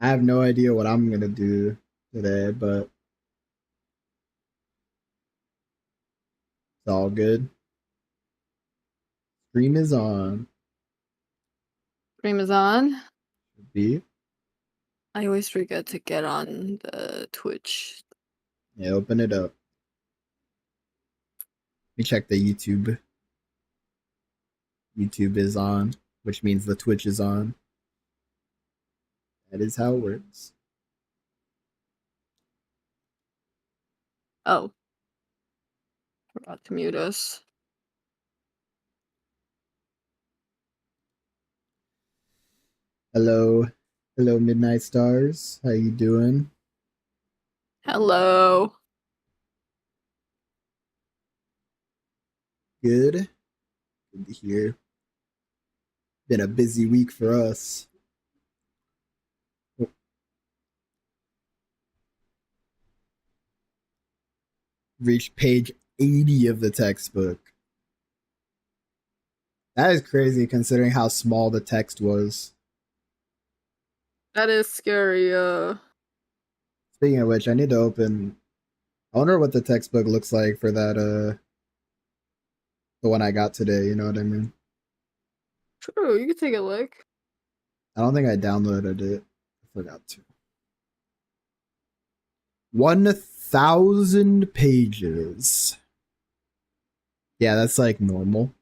I have no idea what I'm gonna do today, but it's all good. Stream is on. Stream is on. Should be. I always forget to get on the Twitch. Yeah, open it up. Let me check the YouTube. YouTube is on, which means the Twitch is on. That is how it works. Oh. Forgot to mute us. Hello. Hello, Midnight Stars. How you doing? Hello. Good. Good to hear. Been a busy week for us. Reached page 80 of the textbook. That is crazy considering how small the text was. That is scary, Speaking of which, I need to open. I wonder what the textbook looks like for that, the one I got today, you know what I mean? True, you can take a look. I don't think I downloaded it. I forgot to. 1,000 pages. Yeah, that's like normal.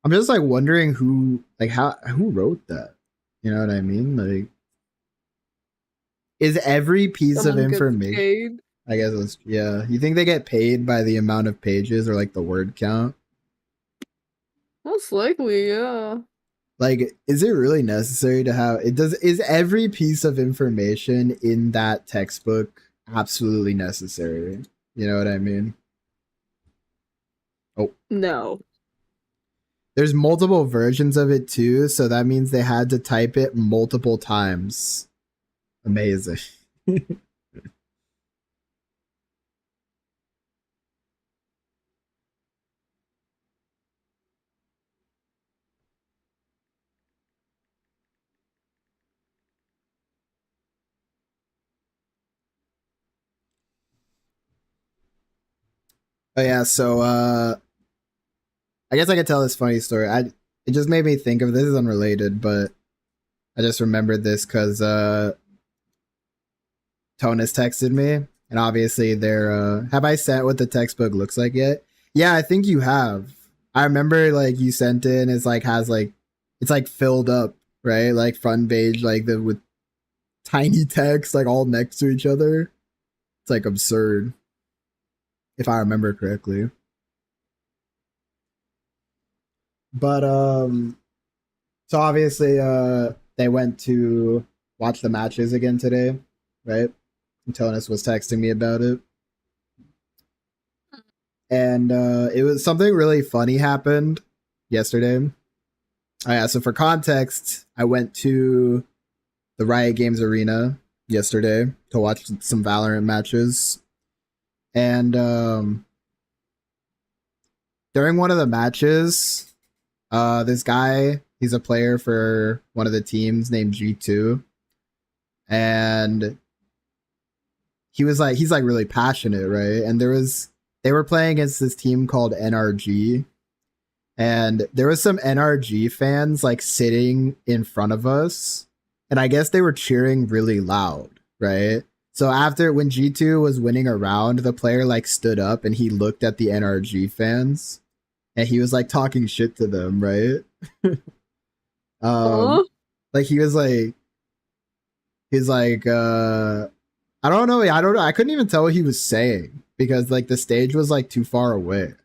I'm just like wondering who wrote that? You know what I mean? Like, is every piece Someone of gets information paid. I guess it's, yeah. You think they get paid by the amount of pages or like the word count? Most likely, yeah. Like, is it really necessary to have it? Is every piece of information in that textbook absolutely necessary? You know what I mean? Oh, No. there's multiple versions of it too, so that means they had to type it multiple times. Amazing. Oh yeah, so I guess I could tell this funny story. It just made me think of, this is unrelated, but I just remembered this because Tonus texted me, and obviously they're have I sent what the textbook looks like yet? Yeah, I think you have. I remember like you sent it and it's like has like it's like filled up, right? Like front page, like the with tiny text like all next to each other. It's like absurd. If I remember correctly. But so obviously they went to watch the matches again today, right? And Tonus was texting me about it. And it was something really funny happened yesterday. Oh, yeah, so for context, I went to the Riot Games Arena yesterday to watch some Valorant matches. And during one of the matches, this guy, he's a player for one of the teams named G2. And he's like really passionate, right? And they were playing against this team called NRG, and there was some NRG fans like sitting in front of us, and I guess they were cheering really loud, right? So after, when G2 was winning a round, the player like stood up and he looked at the NRG fans and he was like talking shit to them, right? Huh? Like he's like I don't know. I couldn't even tell what he was saying because like the stage was like too far away,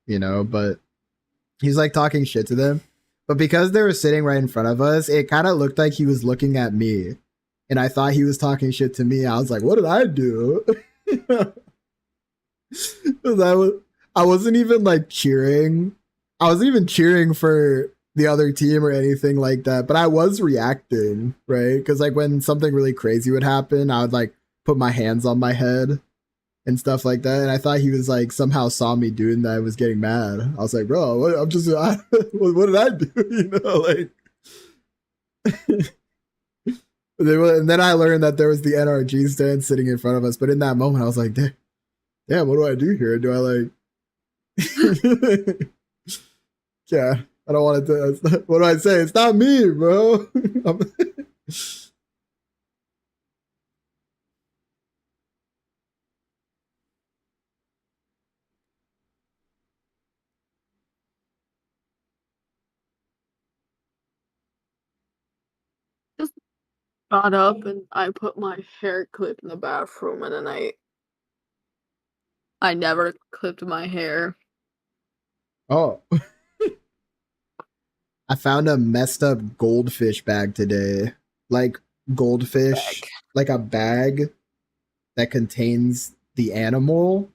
you know, but he's like talking shit to them. But because they were sitting right in front of us, it kind of looked like he was looking at me. And I thought he was talking shit to me. I was like, what did I do? I wasn't even like cheering. I wasn't even cheering for the other team or anything like that, but I was reacting, right? Because like when something really crazy would happen, I would like put my hands on my head and stuff like that. And I thought he was like somehow saw me doing that and was getting mad. I was like, bro, what did I do? You know, like And then I learned that there was the NRG stand sitting in front of us. But in that moment, I was like, damn, what do I do here? Do I like. Yeah, I don't want to. What do I say? It's not me, bro. Just got up and I put my hair clip in the bathroom and then I never clipped my hair. Oh, I found a messed up goldfish bag today. Like goldfish, Back. like a bag that contains the animal,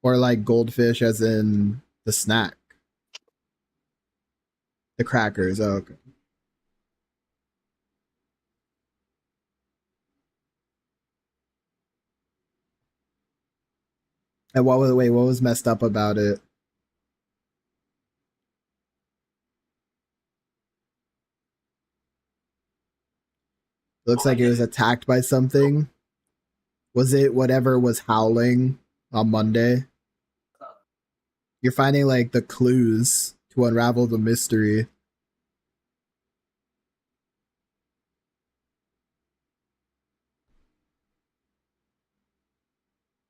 or like goldfish as in the snack, the crackers. Oh, okay. And what was messed up about it? Looks like it was attacked by something. Was it whatever was howling on Monday? You're finding like the clues to unravel the mystery.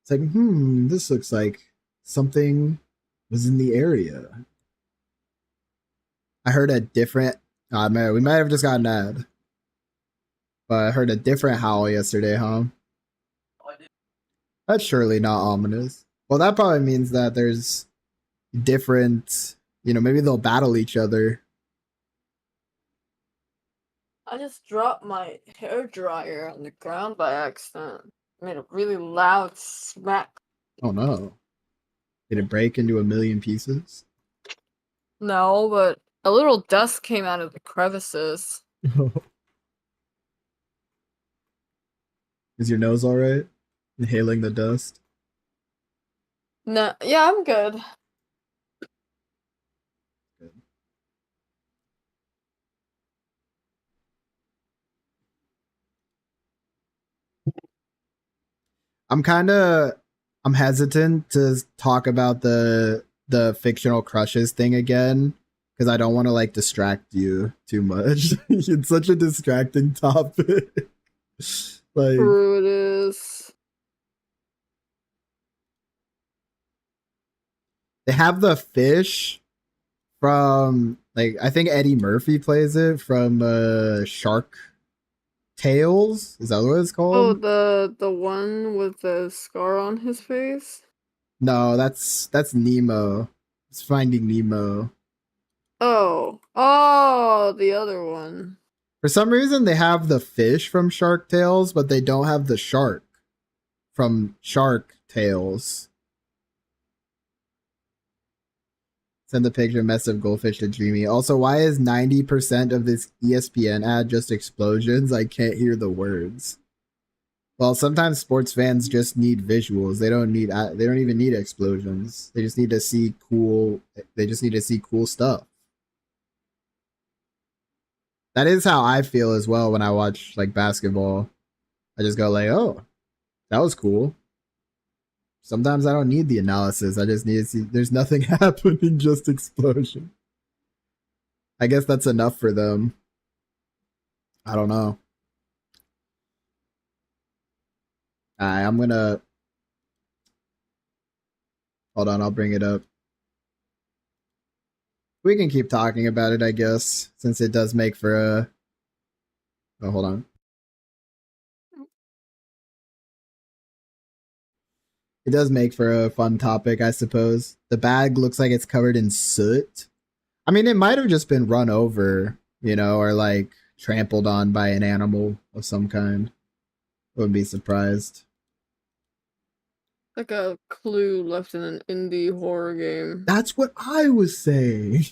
It's like, this looks like something was in the area. I heard a different. Oh, man, we might have just gotten an ad, but I heard a different howl yesterday, huh? That's surely not ominous. Well, that probably means that there's different. Maybe they'll battle each other. I just dropped my hair dryer on the ground by accident. Made a really loud smack. Oh no! Did it break into a million pieces? No, but a little dust came out of the crevices. Is your nose all right? Inhaling the dust. No, yeah, I'm good. I'm hesitant to talk about the fictional crushes thing again because I don't want to like distract you too much. It's such a distracting topic. Like True it is. they have the fish from like I think Eddie Murphy plays it from Shark Tales. Is that what it's Oh, called? the one with the scar on his face? No, that's Nemo. It's Finding Nemo. Oh. Oh, the other one. For some reason, they have the fish from Shark Tales, but they don't have the shark from Shark Tales. Send the picture, mess of goldfish to Dreamy. Also, why is 90% of this ESPN ad just explosions? I can't hear the words. Well, sometimes sports fans just need visuals. They don't need. They don't even need explosions. They just need to see cool. They just need to see cool stuff. That is how I feel as well when I watch like basketball. I just go like, "Oh, that was cool." Sometimes I don't need the analysis. I just need to see there's nothing happening, just explosion. I guess that's enough for them. I don't know. I'm gonna hold on, I'll bring it up. We can keep talking about it, I guess, since it does make for a oh hold on. It does make for a fun topic, I suppose. The bag looks like it's covered in soot. I mean, it might have just been run over, or like trampled on by an animal of some kind. Wouldn't be surprised. Like a clue left in an indie horror game. That's what I was saying.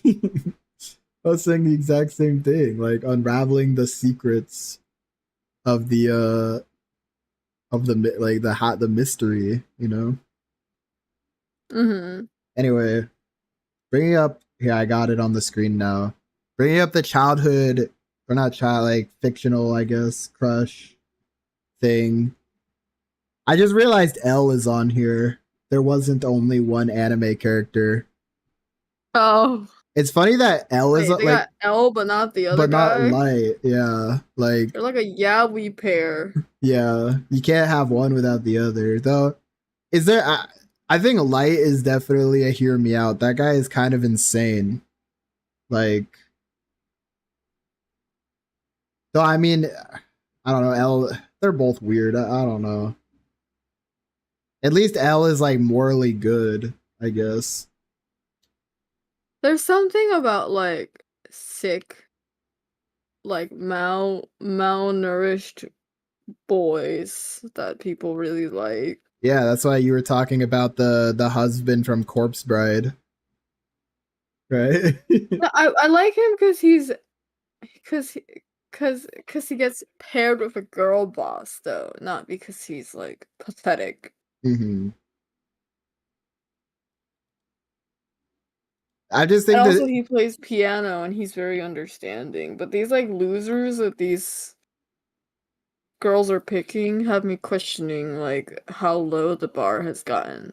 I was saying the exact same thing, like unraveling the secrets of the mystery. Mm-hmm. Anyway, bringing up here, I got it on the screen now. Bringing up the childhood or not child, like fictional, I guess, crush thing. I just realized L is on here. There wasn't only one anime character. Oh, It's funny that L is wait, they like, got L, but not the other but not guy. Light. Yeah, like They're like a yaoi pair. yeah, you can't have one without the other. Though, is there? I think Light is definitely a hear me out. That guy is kind of insane. Like, though I mean, I don't know. L, they're both weird. I don't know. At least L is like morally good, I guess. There's something about like sick, like malnourished boys that people really like. Yeah, that's why you were talking about the husband from Corpse Bride, right? No, I like him because he gets paired with a girl boss though, not because he's like pathetic. hmm I just And think also that he plays piano and he's very understanding. But these like losers that these girls are picking have me questioning like how low the bar has gotten.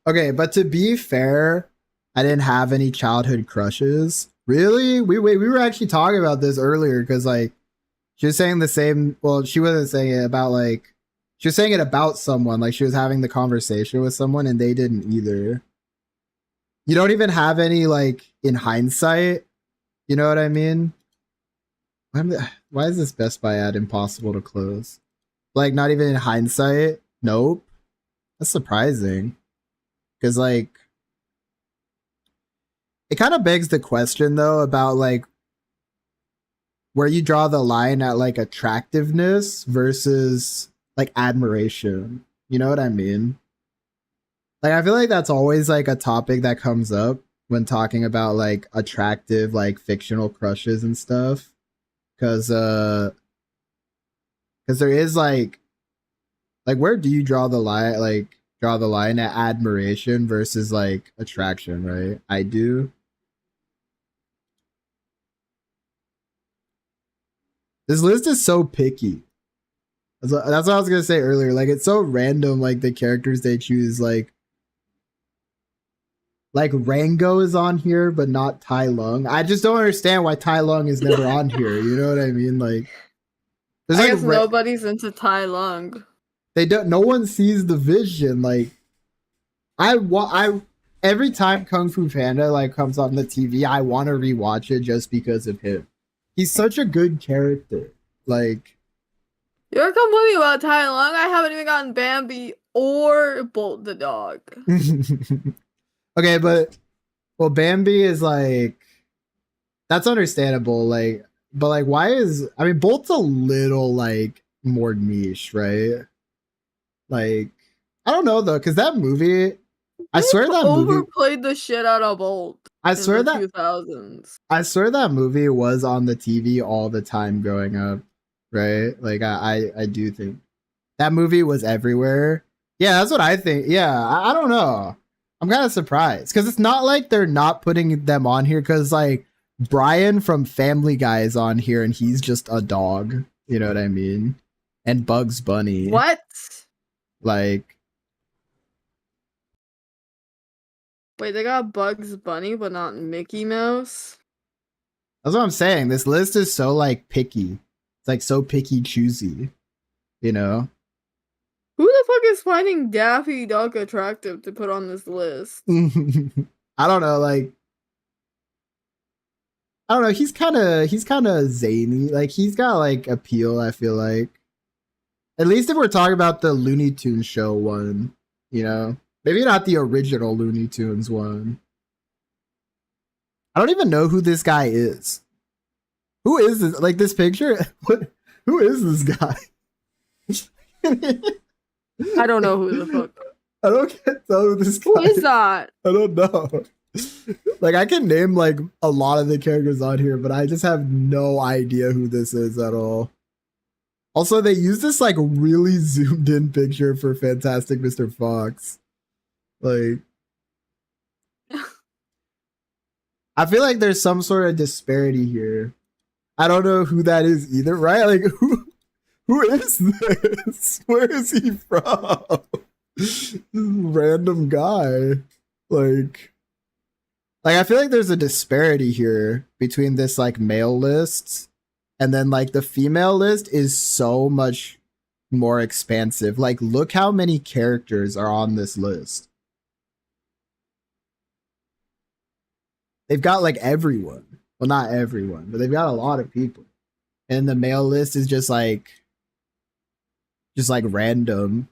okay, but to be fair, I didn't have any childhood crushes. Really? We were actually talking about this earlier because like she was saying the same. Well, she wasn't saying it about like she was saying it about someone. Like she was having the conversation with someone and they didn't either. You don't even have any like in hindsight. You know what I mean? Why is this Best Buy ad impossible to close? Like not even in hindsight. Nope. That's surprising. Because like it kind of begs the question though about like where you draw the line at like attractiveness versus like admiration. You know what I mean? Like I feel like that's always like a topic that comes up when talking about like attractive like fictional crushes and stuff. Cause there is like where do you draw the line draw the line at admiration versus like attraction, right? I do. This list is so picky. That's what I was gonna say earlier. Like it's so random, like the characters they choose. Like Rango is on here, but not Tai Lung. I just don't understand why Tai Lung is never on here. You know what I mean? Like there's I like guess nobody's into Tai Lung. they don't. No one sees the vision. Like I every time Kung Fu Panda like comes on the TV, I want to rewatch it just because of him. He's such a good character. Like You're complaining about Tai Lung. I haven't even gotten Bambi or Bolt the dog. okay, but well, Bambi is like that's understandable. Like, but like, why is I mean, Bolt's a little like more niche, right? Like, I don't know though, because that movie, I They swear that movie, overplayed the shit out of Bolt I in swear the that 2000s. I swear that movie was on the TV all the time growing up, right? Like I do think that movie was everywhere. Yeah, that's what I think. Yeah, I don't know. I'm kind of surprised because it's not like they're not putting them on here because like Brian from Family Guy is on here and he's just a dog. You know what I mean? And Bugs Bunny. What? Like, Wait, they got Bugs Bunny, but not Mickey Mouse? that's what I'm saying. This list is so like picky. It's like so picky choosy. You know? Who the fuck is finding Daffy Duck attractive to put on this list? I don't know. Like, I don't know. He's kind of zany. Like he's got like appeal. I feel like at least if we're talking about the Looney Tunes show one, you know, maybe not the original Looney Tunes one. I don't even know who this guy is. Who is this? Like this picture? What? Who is this guy? I don't know who the fuck. I don't get tell who this guy Who is that? I don't know. Like I can name like a lot of the characters on here, but I just have no idea who this is at all. Also, they use this like really zoomed in picture for Fantastic Mr. Fox. Like I feel like there's some sort of disparity here. I don't know who that is either, right? Like who is this? Where is he from? Random guy. Like I feel like there's a disparity here between this like male list and then like the female list is so much more expansive. Like look how many characters are on this list. They've got like everyone. Well, not everyone, but they've got a lot of people. And the male list is just like random.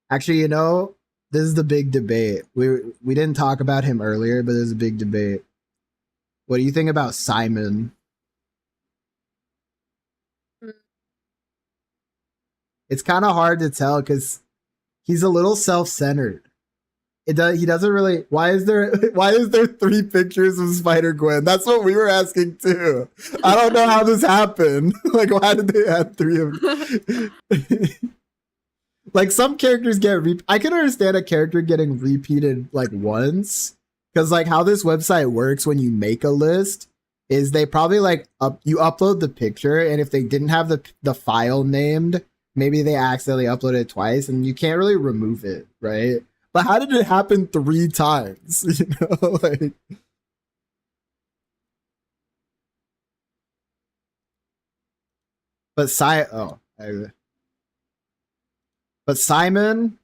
Actually, you know, this is the big debate. We didn't talk about him earlier, but there's a big debate. What do you think about Simon? Mm. It's kind of hard to tell because he's a little self-centered. He doesn't really. Why is there three pictures of Spider Gwen? That's what we were asking too. I don't know how this happened. Like, why did they add three of? Like some characters get. I can understand a character getting repeated like once because like how this website works when you make a list is they probably like you upload the picture and if they didn't have the file named, maybe they accidentally uploaded it twice and you can't really remove it, right? But how did it happen three times? You know, like. But but Simon,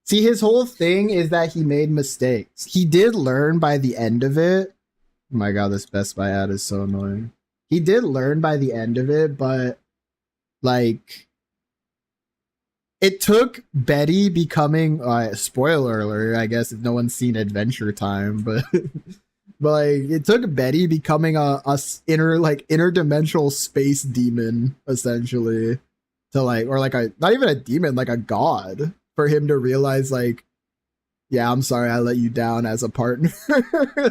see, his whole thing is that he made mistakes. He did learn by the end of it. Oh my god, this Best Buy ad is so annoying. He did learn by the end of it, but like it took Betty becoming spoiler alert, I guess if no one's seen Adventure Time, but but like it took Betty becoming a interdimensional space demon essentially to like or like a not even a demon, like a god for him to realize like yeah, I'm sorry I let you down as a partner.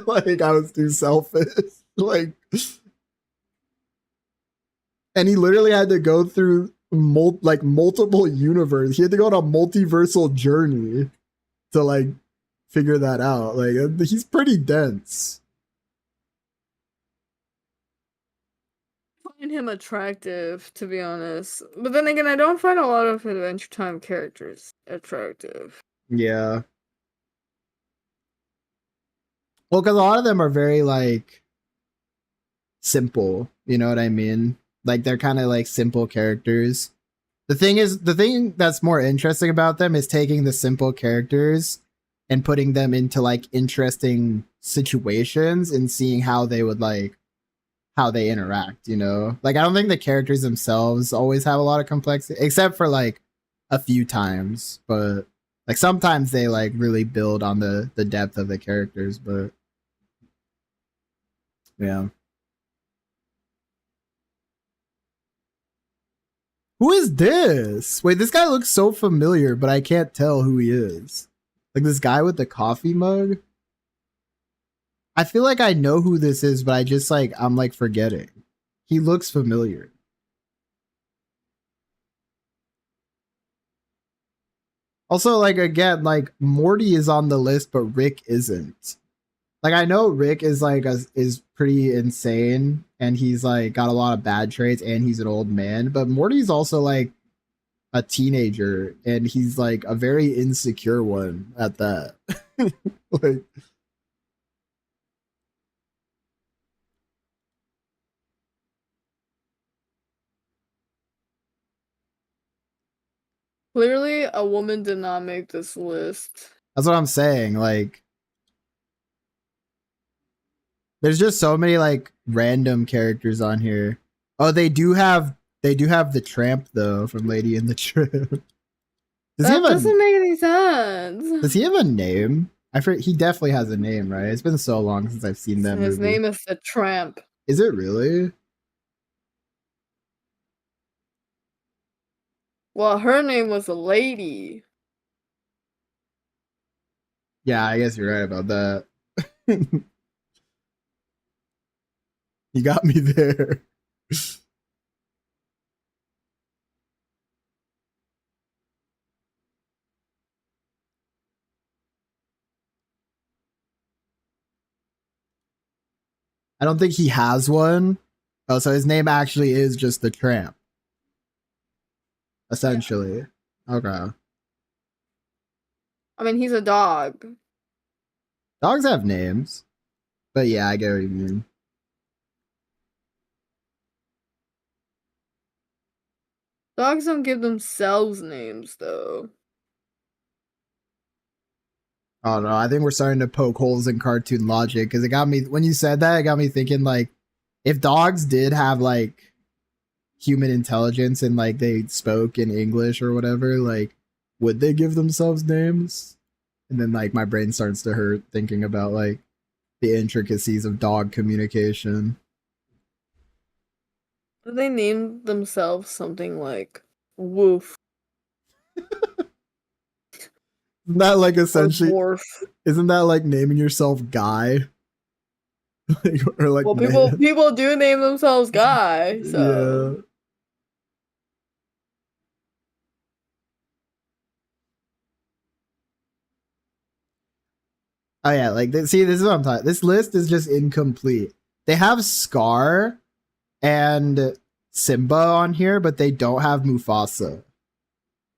Like I was too selfish. Like and he literally had to go through multiple universe. He had to go on a multiversal journey to like figure that out. Like he's pretty dense. Find him attractive, to be honest. But then again, I don't find a lot of Adventure Time characters attractive. Yeah. Well, because a lot of them are very like simple. You know what I mean? Like they're kind of like simple characters. The thing that's more interesting about them is taking the simple characters and putting them into like interesting situations and seeing how they would like how they interact, you know? Like I don't think the characters themselves always have a lot of complexity except for like a few times, but like sometimes they like really build on the depth of the characters, but yeah. Who is this? Wait, this guy looks so familiar, but I can't tell who he is. Like this guy with the coffee mug? I feel like I know who this is, but I just like I'm like forgetting. He looks familiar. Also, like again, like Morty is on the list, but Rick isn't. Like I know Rick is like is pretty insane, and he's like got a lot of bad traits, and he's an old man. But Morty's also like a teenager, and he's like a very insecure one at that. Like Clearly, a woman did not make this list. that's what I'm saying. Like there's just so many like random characters on here. Oh, they do have the tramp though from Lady in the Tramp. That doesn't make any sense. Does he have a name? He definitely has a name, right? It's been so long since I've seen that His movie. name is the Tramp. Is it really? Well, her name was a lady. Yeah, I guess you're right about that. You got me there. I don't think he has one. Oh, so his name actually is just the Tramp. Essentially. Yeah. Okay. I mean, he's a dog. Dogs have names. But yeah, I get what you mean. Dogs don't give themselves names, though. Oh no, I think we're starting to poke holes in cartoon logic because it got me when you said that, it got me thinking like if dogs did have like human intelligence and like they spoke in English or whatever, like would they give themselves names? And then like my brain starts to hurt thinking about like the intricacies of dog communication. They named themselves something like Woof Isn't that like or essentially Morph. isn't that like naming yourself Guy? Or like Well, people man? people do name themselves Guy, Yeah. so Oh yeah, like see, this is what I'm talking. This list is just incomplete. They have Scar and Simba on here, but they don't have Mufasa.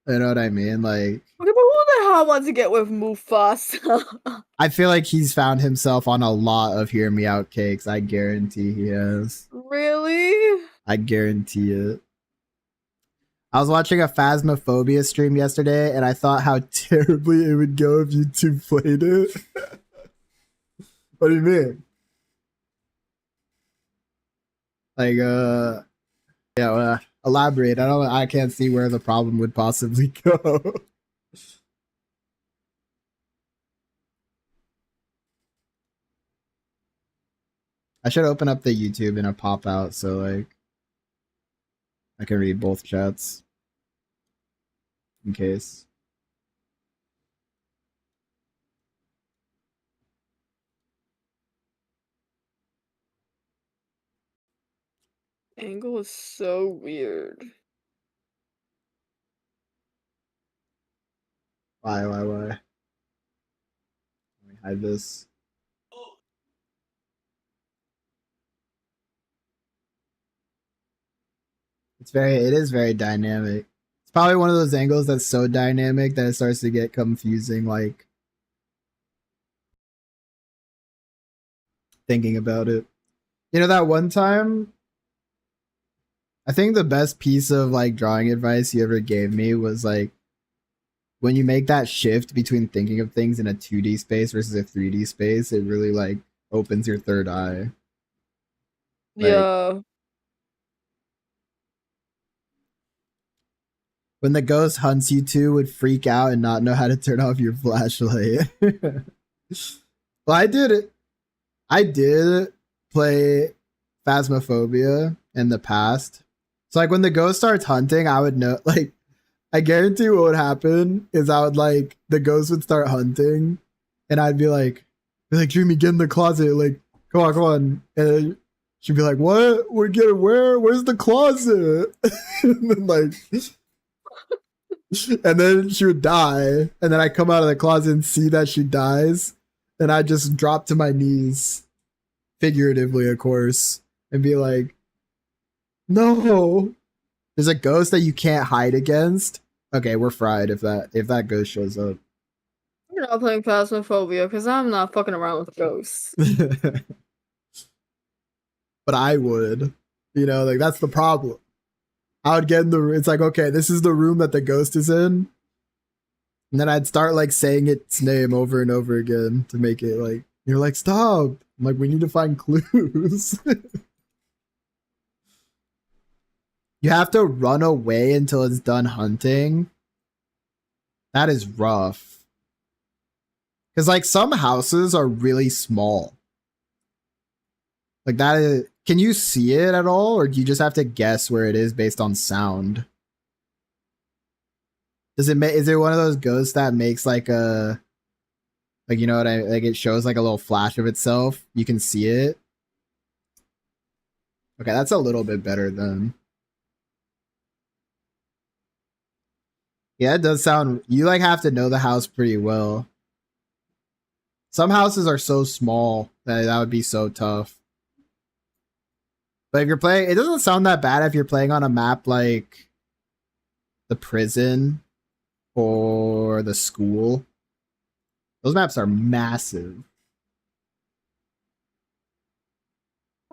You know what I mean? Like, okay, but who the hell wants to get with Mufasa? I feel like he's found himself on a lot of Hear Me Out cakes. I guarantee he has. Really? I guarantee it. I was watching a Phasmophobia stream yesterday, and I thought how terribly it would go if you two played it. What do you mean? Like, yeah, elaborate. I can't see where the problem would possibly go. I should open up the YouTube and a pop out so like I can read both chats in case. Angle is so weird. Why? Let me hide this. It is very dynamic. It's probably one of those angles that's so dynamic that it starts to get confusing, like thinking about it. You know, that one time, I think the best piece of like drawing advice you ever gave me was like when you make that shift between thinking of things in a 2D space versus a 3D space, it really like opens your third eye. Like Yeah. when the ghost hunts you two would freak out and not know how to turn off your flashlight. Well, I did it. I did play Phasmophobia in the past. So like when the ghost starts hunting, I would know like I guarantee what would happen is I would like the ghost would start hunting and I'd be like Dreamy, get in the closet, like come on. And she'd be like, what? We're getting where? Where's the closet? And then like and then she would die, and then I come out of the closet and see that she dies, and I just drop to my knees, figuratively, of course, and be like, "No, there's a ghost that you can't hide against." Okay, we're fried if that ghost shows up. You're not playing Phasmophobia because I'm not fucking around with ghosts. But I would, like that's the problem. I would get in the. It's like, okay, this is the room that the ghost is in. And then I'd start like saying its name over and over again to make it like you're like stop. I'm like we need to find clues. You have to run away until it's done hunting. That is rough. Cause like some houses are really small. Like that is. Can you see it at all, or do you just have to guess where it is based on sound? Is it one of those ghosts that makes like a like you know what I like it shows like a little flash of itself? You can see it. Okay, that's a little bit better then. Yeah, it does sound you like have to know the house pretty well. Some houses are so small that would be so tough. But if you're playing, it doesn't sound that bad if you're playing on a map like the prison or the school. Those maps are massive.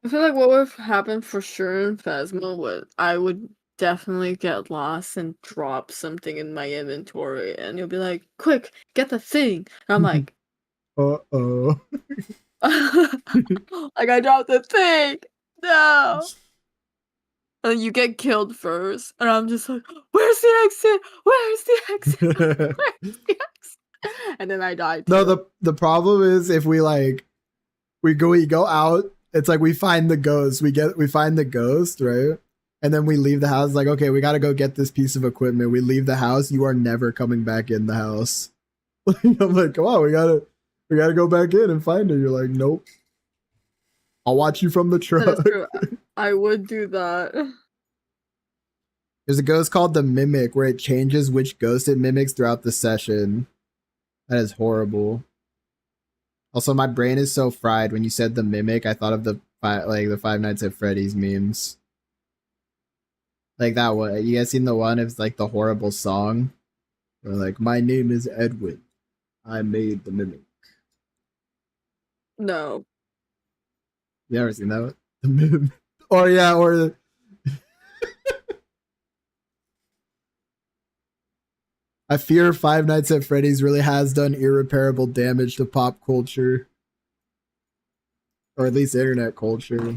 I feel like what would happen for sure in Phasma would I would definitely get lost and drop something in my inventory, and you'll be like, "Quick, get the thing!" And I'm like, Uh-oh. like I dropped the thing. No. And then you get killed first, and I'm just like, "Where's the exit? Where's the exit? Where's the exit?" And then I die too. No, the problem is if we go out, it's like we find the ghost. We find the ghost, right? And then we leave the house like, okay, we gotta go get this piece of equipment. We leave the house, you are never coming back in the house. I'm like, come on, we gotta go back in and find her. You're like, nope. I'll watch you from the That is truck. true. I would do that. There's a ghost called the Mimic where it changes which ghost it mimics throughout the session. That is horrible. Also, my brain is so fried. When you said the Mimic, I thought of the Five Nights at Freddy's memes. Like that one. You guys seen the one? It's like the horrible song. Or like, my name is Edwin. I made the Mimic. No. You ever seen that one? The Mimic. Or yeah, or the... I fear Five Nights at Freddy's really has done irreparable damage to pop culture. Or at least internet culture.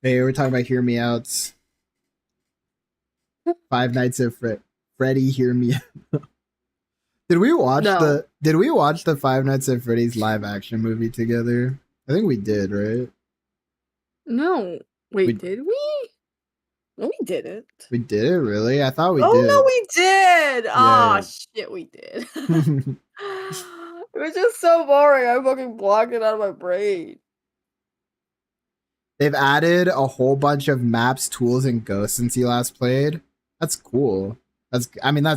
Hey, we're talking about Hear Me Outs. Five Nights at Freddy Hear Me Out. Did we watch the Five Nights at Freddy's live action movie together? I think we did, right? No. Wait, did we? No, we didn't. We did it, really? I thought we Oh did. no, we did! Yeah. Ah, shit, we did. It was just so boring. I fucking blocked it out of my brain. They've added a whole bunch of maps, tools, and ghosts since you last played. That's cool. That's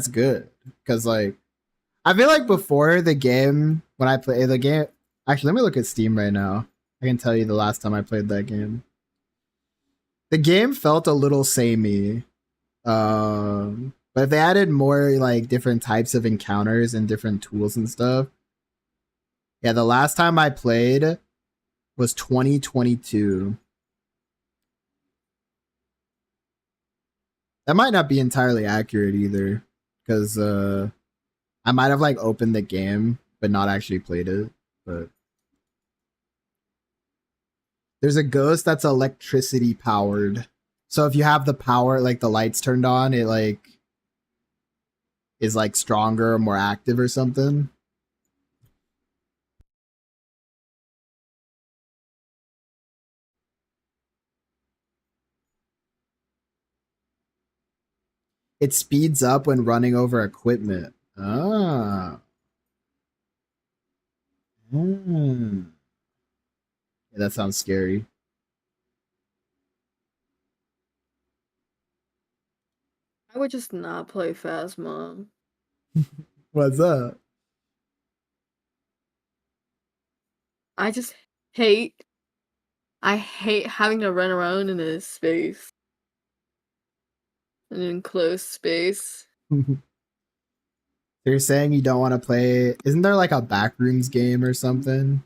good. Because, like, I feel like before the game, when I play the game... Actually, let me look at Steam right now. I can tell you the last time I played that game. The game felt a little samey. But if they added more, like, different types of encounters and different tools and stuff... Yeah, the last time I played was 2022. That might not be entirely accurate either, because I might have like opened the game but not actually played it. But there's a ghost that's electricity powered, so if you have the power, like the lights turned on, it like is like stronger or more active or something. It speeds up when running over equipment. Ah. Yeah, that sounds scary. I would just not play Phasma. What's up? I just hate. I hate having to run around in a space. An enclosed space. You're saying you don't want to play... Isn't there like a Backrooms game or something?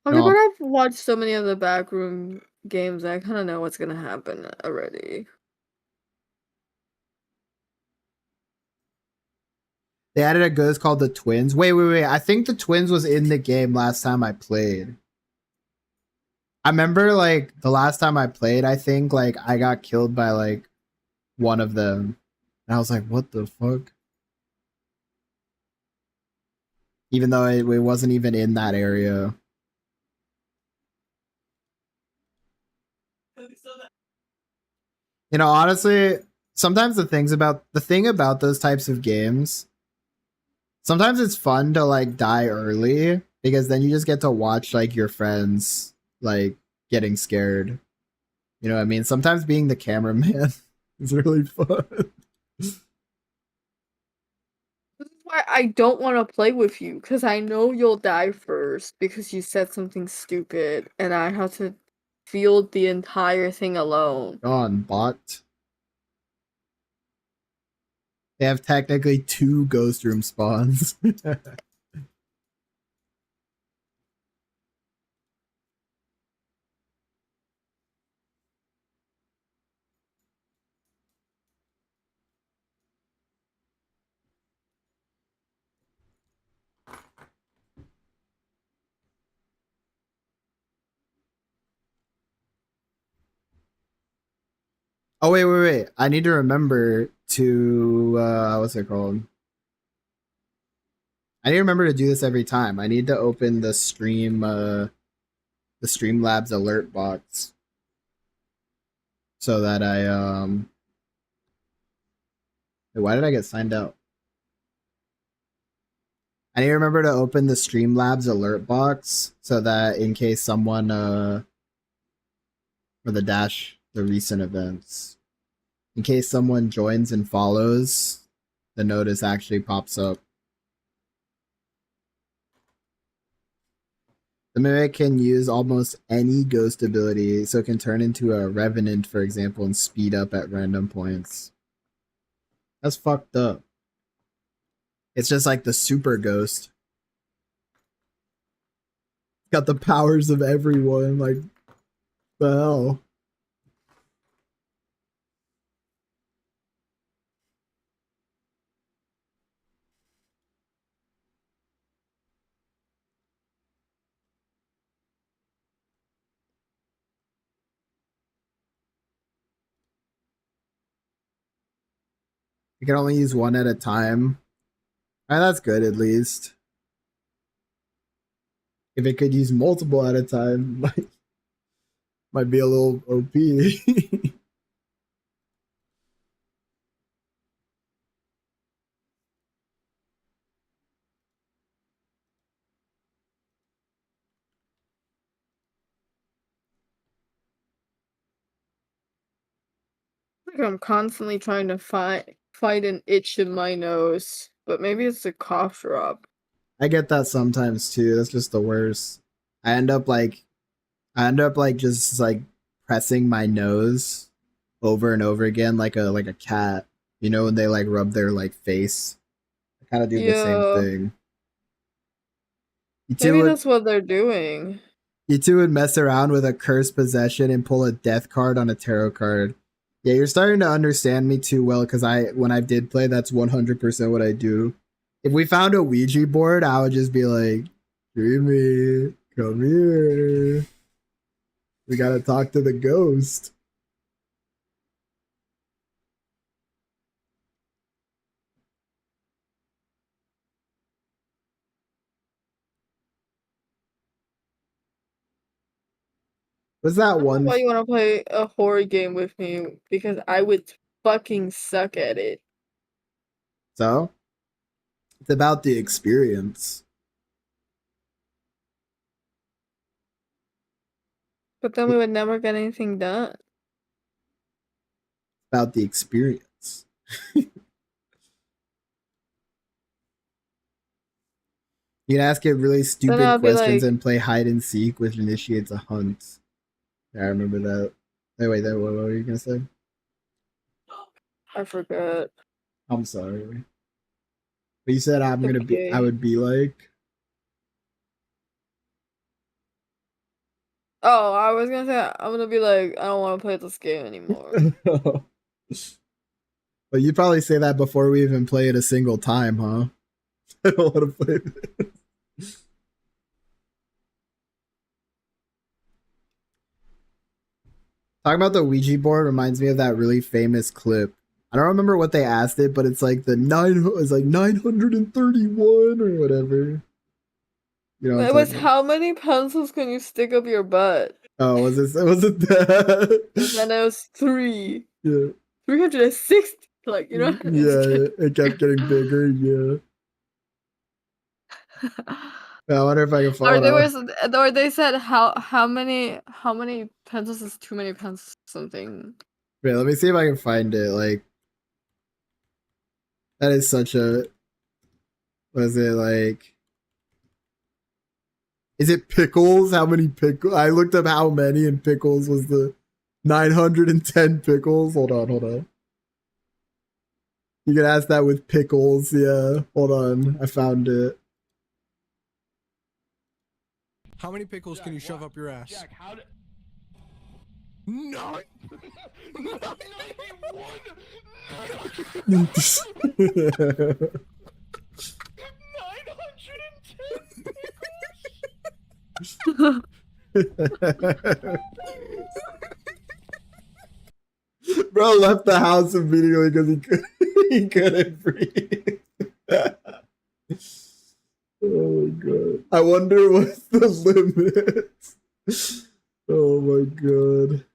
Okay, but I've watched so many of the backroom games, I kind of know what's gonna happen already. They added a ghost called the Twins. Wait. I think the Twins was in the game last time I played. I remember like the last time I played, I think like I got killed by like one of them. And I was like, what the fuck? Even though it wasn't even in that area. You know, honestly, sometimes the thing about those types of games, sometimes it's fun to like die early because then you just get to watch like your friends like getting scared. You know what I mean? Sometimes being the cameraman is really fun. This is why I don't want to play with you, because I know you'll die first because you said something stupid, and I have to field the entire thing alone. Gone, bot. They have technically 2 ghost room spawns. Oh wait. I need to remember to what's it called? I need to remember to do this every time. I need to open the Streamlabs alert box so that wait, why did I get signed out? I need to remember to open the Streamlabs alert box so that in case someone for the recent events. In case someone joins and follows, the notice actually pops up. The Mimic can use almost any ghost ability, so it can turn into a Revenant, for example, and speed up at random points. That's fucked up. It's just like the super ghost. Got the powers of everyone, like, the hell? You can only use one at a time. That's good, at least. If it could use multiple at a time, might be a little OP. Like I'm constantly trying to fight an itch in my nose, but maybe it's a cough drop. I get that sometimes too. That's just the worst. I end up like just like pressing my nose over and over again like a cat. You know when they like rub their like face. I kind of do the same Yeah, thing. You two maybe would that's what they're doing. you two would mess around with a cursed possession and pull a death card on a tarot card. Yeah, you're starting to understand me too well because when I did play, that's 100% what I do. If we found a Ouija board, I would just be like, Dreamy, come here. We gotta talk to the ghost. What's that I don't know one? why you want to play a horror game with me, because I would fucking suck at it. So it's about the experience. But then we would never get anything done. About the experience. You can ask it really Then stupid I'll be questions like, and play hide and seek, which initiates a hunt. Yeah, I remember that. Hey, wait, what were you gonna say? I forgot. I'm sorry. But you said I Okay. would be like. Oh, I was gonna say I'm gonna be like, I don't want to play this game anymore. But you'd probably say that before we even play it a single time, huh? I don't want to play it. Talking about the Ouija board reminds me of that really famous clip. I don't remember what they asked it, but it's like it's like 931 or whatever. You know what I'm It was, talking about? how many pencils can you stick up your butt? Oh, was it And that? then it was three. Yeah. 360. Like, you know, it's Yeah, it kept getting bigger, yeah. I wonder if I can Or follow. they said how many pencils is too many pencils something. Wait, let me see if I can find it. Like that is such a. Was it like? Is it pickles? How many pickles? I looked up how many, and pickles was the 910 pickles. Hold on, hold on. You can ask that with pickles. Yeah, hold on. I found it. How many pickles can you shove up your ass? Jack, how did... No. 910 Bro left the house immediately because he couldn't breathe. Oh my god. I wonder what's the limit. Oh my god.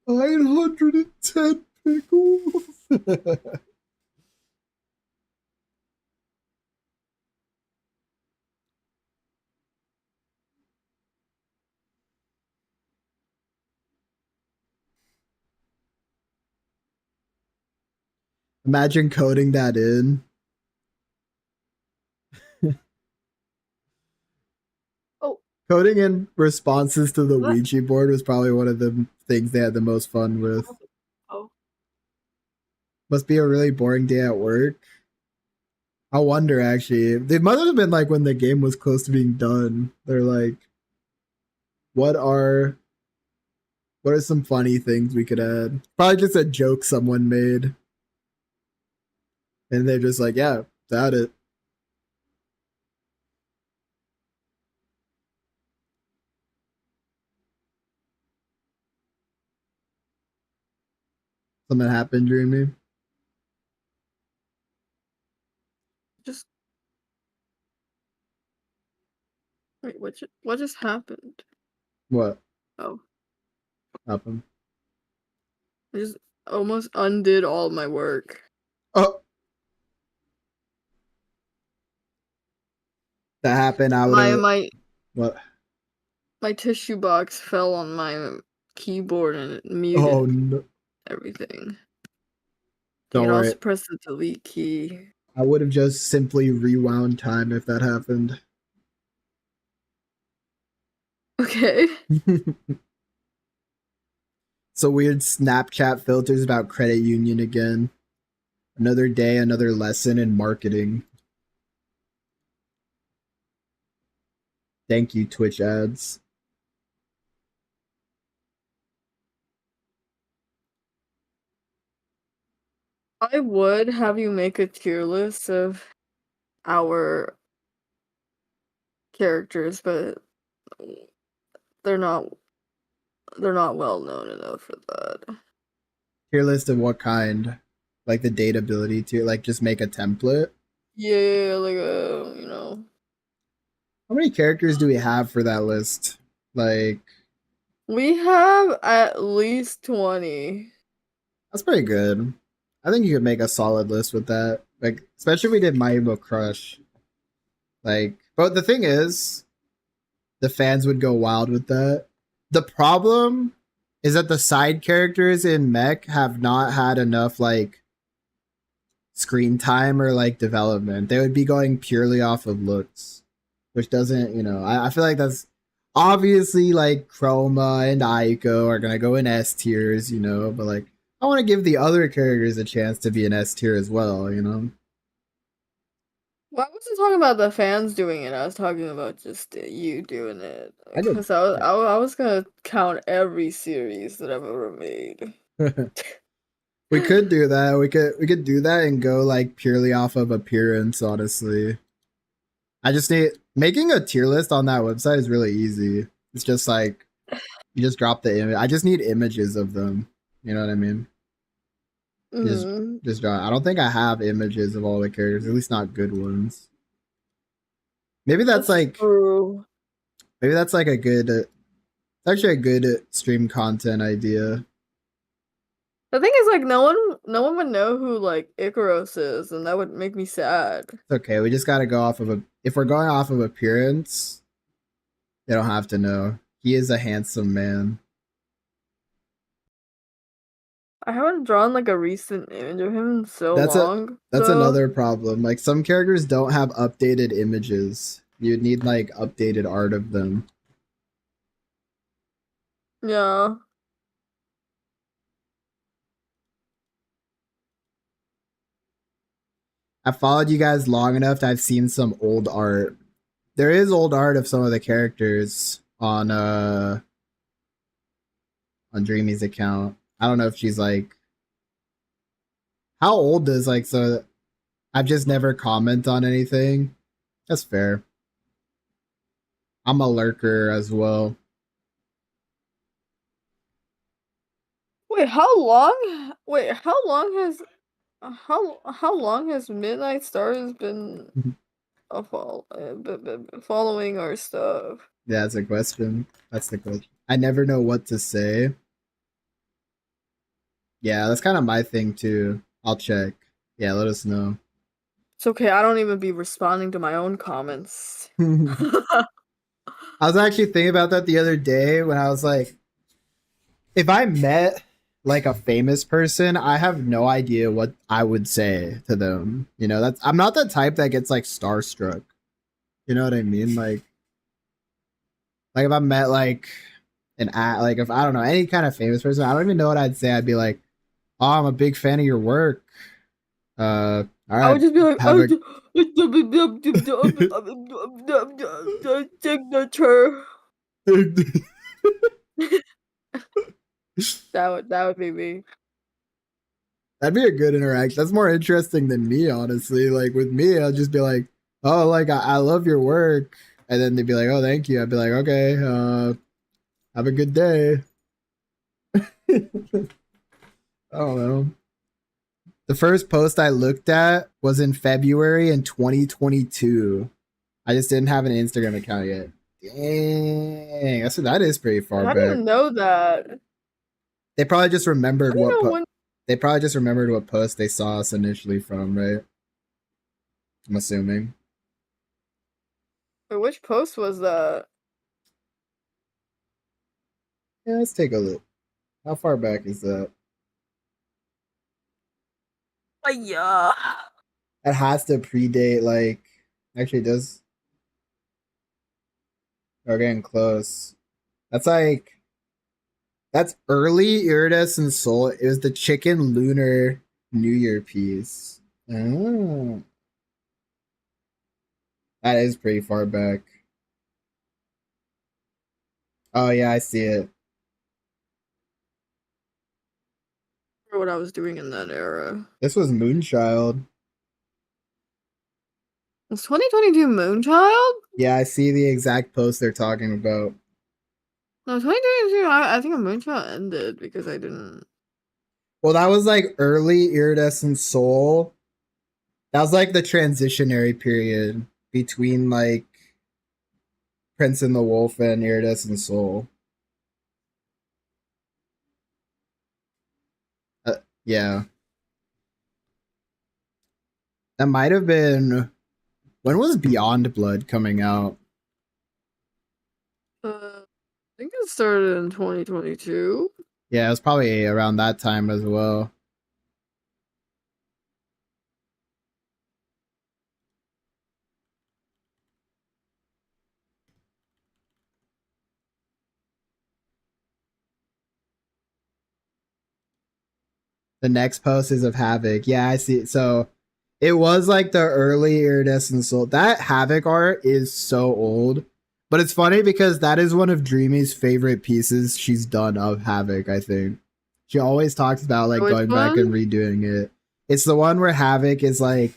$910 pickles. Imagine coding that in. Oh. Coding in responses to the What? Ouija board was probably one of the things they had the most fun with. Oh. Must be a really boring day at work. I wonder actually. They must have been like when the game was close to being done. They're like, what are some funny things we could add? Probably just a joke someone made. And they're just like, yeah, that it. Something happened, Dreamy. Just wait. What just happened? What Oh, happened? I just almost undid all my work. Oh, that happened. I would My have. my What? my tissue box fell on my keyboard and it Oh muted no! everything. You Don't can worry. also press the delete key. I would have just simply rewound time if that happened. Okay. So weird Snapchat filters about credit union again. Another day, another lesson in marketing. Thank you, Twitch ads. I would have you make a tier list of our characters, but they're not well known enough for that. Tier list of what kind? Like the date ability to like just make a template. Yeah, like How many characters do we have for that list? Like we have at least 20. that's pretty good. I think you could make a solid list with that. Like especially if we did Mayumo Crush. Like, but the thing is, the fans would go wild with that. The problem is that the side characters in Mech have not had enough like screen time or like development. They would be going purely off of looks, which doesn't, I feel like that's obviously like Chroma and Aiko are gonna go in S tiers, but like I want to give the other characters a chance to be an S tier as well. Well, I wasn't talking about the fans doing it. I was talking about just you doing it. I could Because I was gonna count every series that I've ever made. we could do that. We could do that and go like purely off of appearance, honestly. I just need making a tier list on that website is really easy. It's just like you just drop the image. I just need images of them. You know what I mean? Just Mm, just draw. I don't think I have images of all the characters, at least not good ones. Maybe that's like true. maybe that's like a good it's actually a good stream content idea. The thing is, like, no one would know who like Icarus is, and that would make me sad. It's okay. We just gotta go off of a. If we're going off of appearance, they don't have to know. He is a handsome man. I haven't drawn like a recent image of him in so That's long. another problem. Like some characters don't have updated images. You'd need like updated art of them. Yeah. I've followed you guys long enough that I've seen some old art. There is old art of some of the characters on Dreamy's account. I don't know if she's like how old is like so I've just never comment on anything. That's fair. I'm a lurker as well. Wait, how long? Wait, how long has Midnight Stars been following our stuff? Yeah, that's a question. That's the question. I never know what to say. Yeah, that's kind of my thing too. I'll check. Yeah, let us know. It's okay. I don't even be responding to my own comments. I was actually thinking about that the other day when I was like, if I met like a famous person, I have no idea what I would say to them. You know, that's I'm not the type that gets like starstruck. You know what I mean? Like if I met like like if I don't know any kind of famous person, I don't even know what I'd say. I'd be like, "Oh, I'm a big fan of your work." All right, I would just be like, have oh, a signature. That would be me. That'd be a good interaction. That's more interesting than me, honestly. Like with me, I'll just be like, "Oh, like I love your work," and then they'd be like, "Oh, thank you." I'd be like, "Okay, have a good day." I don't know. The first post I looked at was in February in 2022. I just didn't have an Instagram account yet. Dang, that is pretty far I back. didn't know that. They probably just remembered I don't know when. they probably just remembered what post they saw us initially from, right? I'm assuming. Wait, which post was that? Yeah, let's take a look. How far back is that? Yeah. That has to predate like actually it does we're getting close. That's like that's early Iridescent Soul. It was the chicken lunar New Year piece. Oh. That is pretty far back. Oh yeah, I see it. What I was doing in that era. This was Moonchild. Was 2022 Moonchild? Yeah, I see the exact post they're talking about. No, 2022. I think a Moonchild ended because I didn't. Well, that was like early Iridescent Soul. That was like the transitionary period between like Prince and the Wolf and Iridescent Soul. Yeah. That might have been when was Beyond Blood coming out? I think it started in 2022. Yeah, it was probably around that time as well. The next post is of Havoc. Yeah, I see. So it was like the early Iridescent Soul. That Havoc art is so old. But it's funny because that is one of Dreamy's favorite pieces she's done of Havoc, I think. She always talks about like Which going back and one? redoing it. It's the one where Havoc is like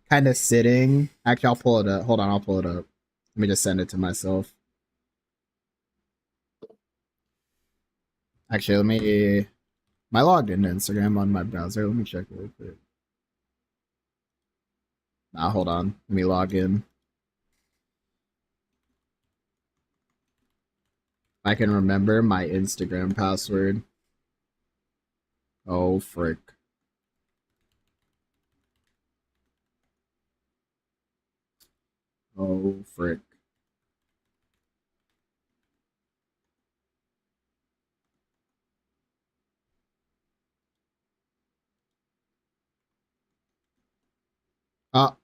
kind of sitting. Actually, I'll pull it up. Hold on, I'll pull it up. Let me just send it to myself. Actually, let me. I logged into Instagram on my browser. Let me check real quick. Hold on. Let me log in. I can remember my Instagram password. Oh frick. Oh frick. Ah.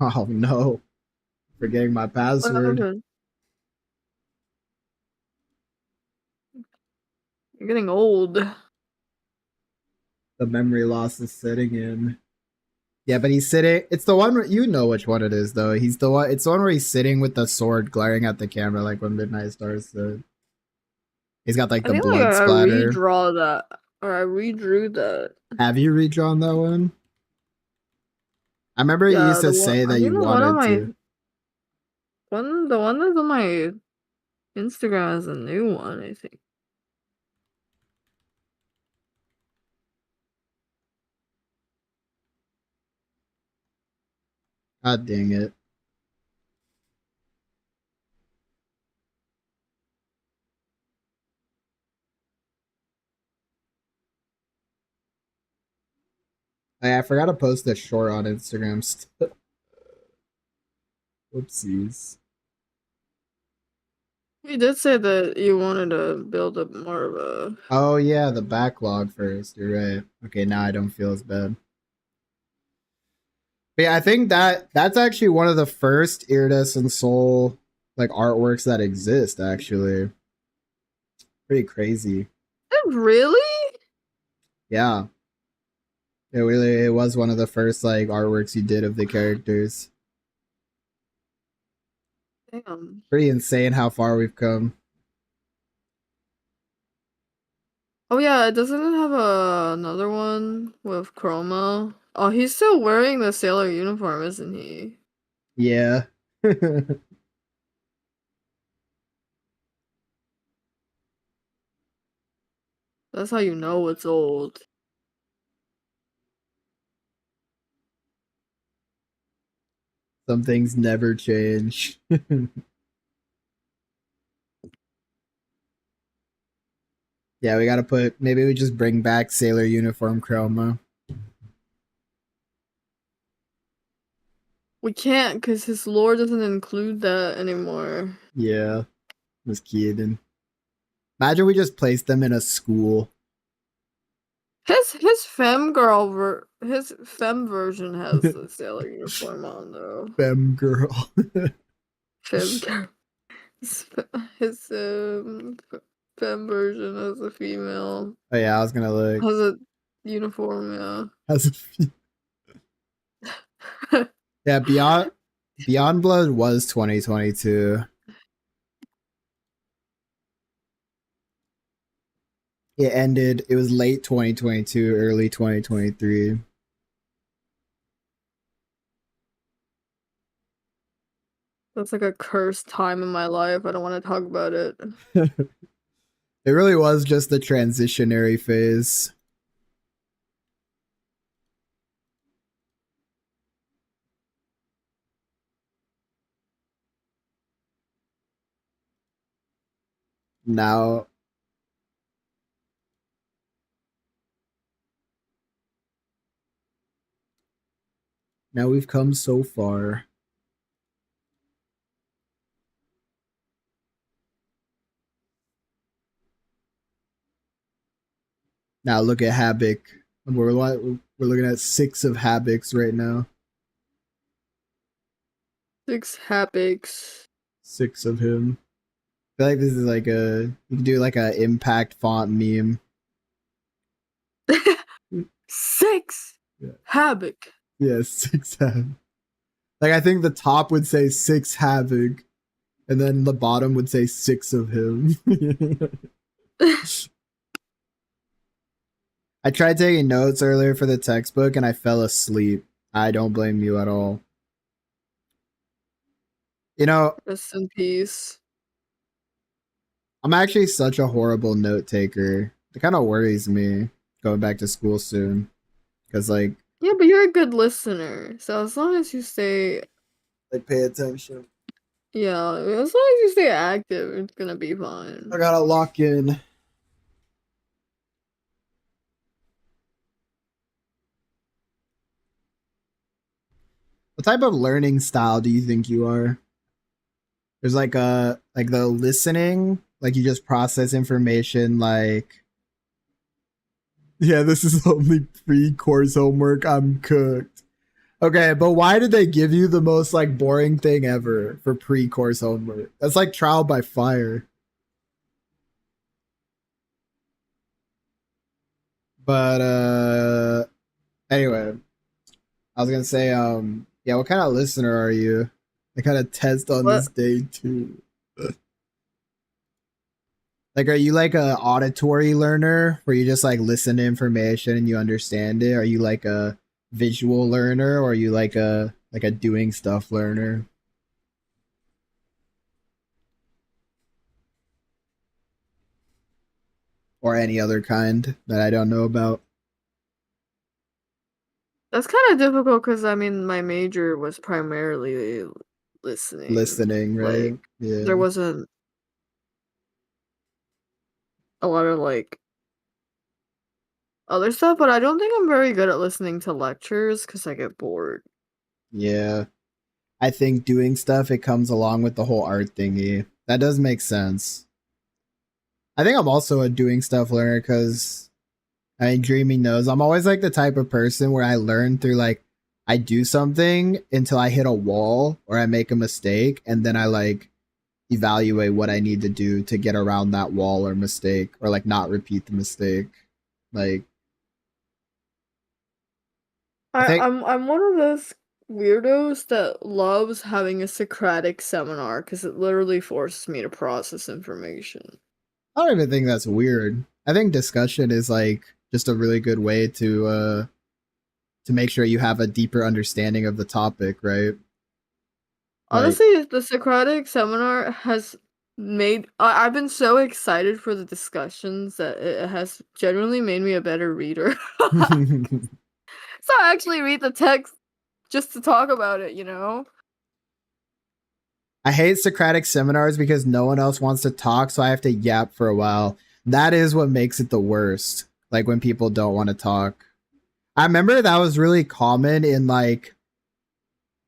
Oh no. Forgetting my What password. happened? You're getting old. The memory loss is setting in. Yeah, but he's sitting. It's the one where, you know which one it is, though. He's the one. It's the one where he's sitting with the sword, glaring at the camera, like when Midnight Stars said. He's got like I the think like blood I splatter. redraw that or I redrew that. Have you redrawn that one? I remember you used Yeah, to the one. say I that think you the one on wanted my to. the one that's on my Instagram is a new one. I think. God dang it! I forgot to post this short on Instagram. Whoopsies. You did say that you wanted to build up more of a. Oh yeah, the backlog first. You're right. Okay, now I don't feel as bad. But yeah, I think that's actually one of the first Iridescent Soul like artworks that exist. Actually, pretty crazy. Really? Yeah, it was one of the first like artworks you did of the characters. Damn. Pretty insane how far we've come. Oh yeah, doesn't it have another one with Chroma? Oh, he's still wearing the sailor uniform, isn't he? Yeah. That's how you know it's old. Some things never change. Yeah, we gotta put. Maybe we just bring back Sailor Uniform Chroma. We can't because his lore doesn't include that anymore. Yeah, was kidding. Imagine we just placed them in a school. His femme version has the sailor uniform on though. Fem girl. Femme girl. His femme version as a female Oh yeah, I was gonna look. has a uniform. Has a Yeah. yeah. Beyond Blood was 2022. It ended. It was late 2022, early 2023. That's like a cursed time in my life. I don't want to talk about it. It really was just the transitionary phase. Now, now we've come so far. Now look at Habik. We're looking at 6 of Habik's right now. 6 Hapics. 6 of him. I feel like this is like you can do like a impact font meme. 6 Yeah. Havoc. Yeah, 6 Havoc. Like I think the top would say 6 Havoc, and then the bottom would say 6 of him. I tried taking notes earlier for the textbook and I fell asleep. I don't blame you at all. You know, Rest in peace. I'm actually such a horrible note taker. It kind of worries me going back to school soon. Because, like, Yeah, but you're a good listener. So as long as you stay, like, pay attention. yeah, as long as you stay active, it's gonna be fine. I gotta lock in. What type of learning style do you think you are? There's like the listening, like you just process information like yeah, this is only pre-course homework. I'm cooked. Okay, but why did they give you the most like boring thing ever for pre-course homework? That's like trial by fire. But anyway, I was gonna say, yeah, what kind of listener are you? I kind of test on What? this day too. Like, are you like a auditory learner where you just like listen to information and you understand it? Are you like a visual learner, or are you like a doing stuff learner, or any other kind that I don't know about? That's kind of difficult because I mean, my major was primarily listening. Listening, Like, right? Yeah, there wasn't a lot of like other stuff, but I don't think I'm very good at listening to lectures because I get bored. yeah. I think doing stuff, it comes along with the whole art thingy. That does make sense. I think I'm also a doing stuff learner because I mean, Dreamy knows I'm always like the type of person where I learn through like I do something until I hit a wall or I make a mistake, and then I like evaluate what I need to do to get around that wall or mistake, or like not repeat the mistake. Like I think I'm one of those weirdos that loves having a Socratic seminar because it literally forces me to process information. I don't even think that's weird. I think discussion is like just a really good way to make sure you have a deeper understanding of the topic, right? Like Honestly, the Socratic seminar has made I've been so excited for the discussions that it has generally made me a better reader. So I actually read the text just to talk about it, you know? I hate Socratic seminars because no one else wants to talk, so I have to yap for a while. That is what makes it the worst. Like when people don't want to talk. I remember that was really common in like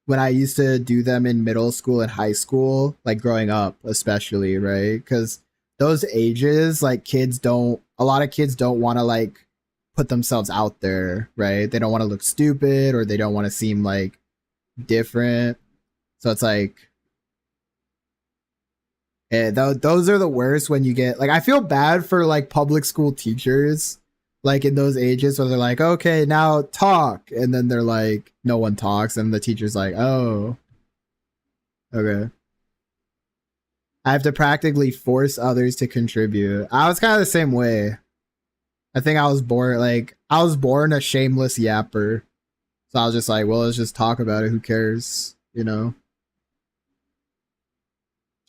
when I used to do them in middle school and high school, like growing up, especially, right? Because those ages, like a lot of kids don't want to like put themselves out there, right? They don't want to look stupid or they don't want to seem like different. So it's like, those are the worst when you get like I feel bad for like public school teachers like in those ages where they're like, okay, now talk, and then they're like no one talks and the teacher's like, oh, okay. I have to practically force others to contribute. I was kind of the same way. I think I was born a shameless yapper. So I was just like, well, let's just talk about it. Who cares? You know?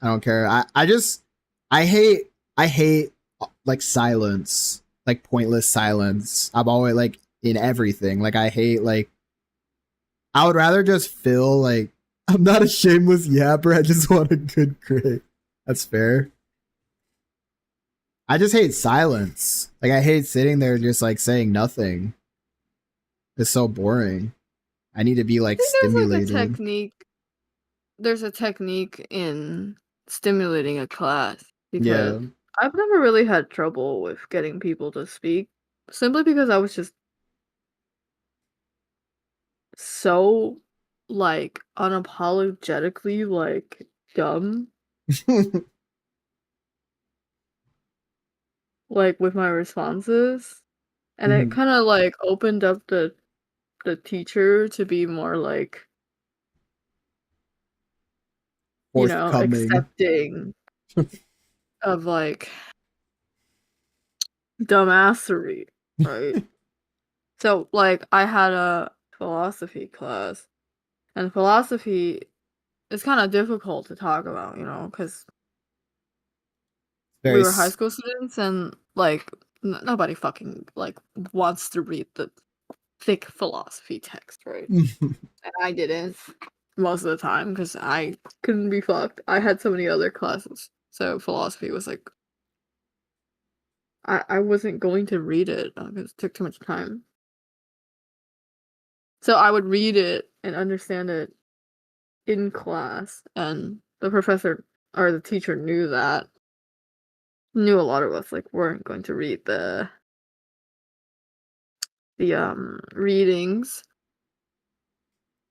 I don't care. I hate I hate like silence, like pointless silence. I'm always like in everything. Like I hate like I would rather just feel like I'm not a shameless yapper. I just want a good grade. That's fair. I just hate silence. Like I hate sitting there just like saying nothing. It's so boring. I need to be I like think stimulated. there's a technique in stimulating a class Yeah. because I've never really had trouble with getting people to speak simply because I was just so like unapologetically like dumb like with my responses, and it Mhm. kind of like opened up the teacher to be more like, you know, Forthcoming. accepting of like dumbassery, right? So like I had a philosophy class, and philosophy is kind of difficult to talk about, you know, because we Very were high school students and like nobody fucking like wants to read the thick philosophy text, right? And I didn't most of the time because I couldn't be fucked. I had so many other classes, so philosophy was like I wasn't going to read it because it took too much time. So I would read it and understand it in class, and the professor or the teacher knew that. Knew a lot of us like weren't going to read the readings.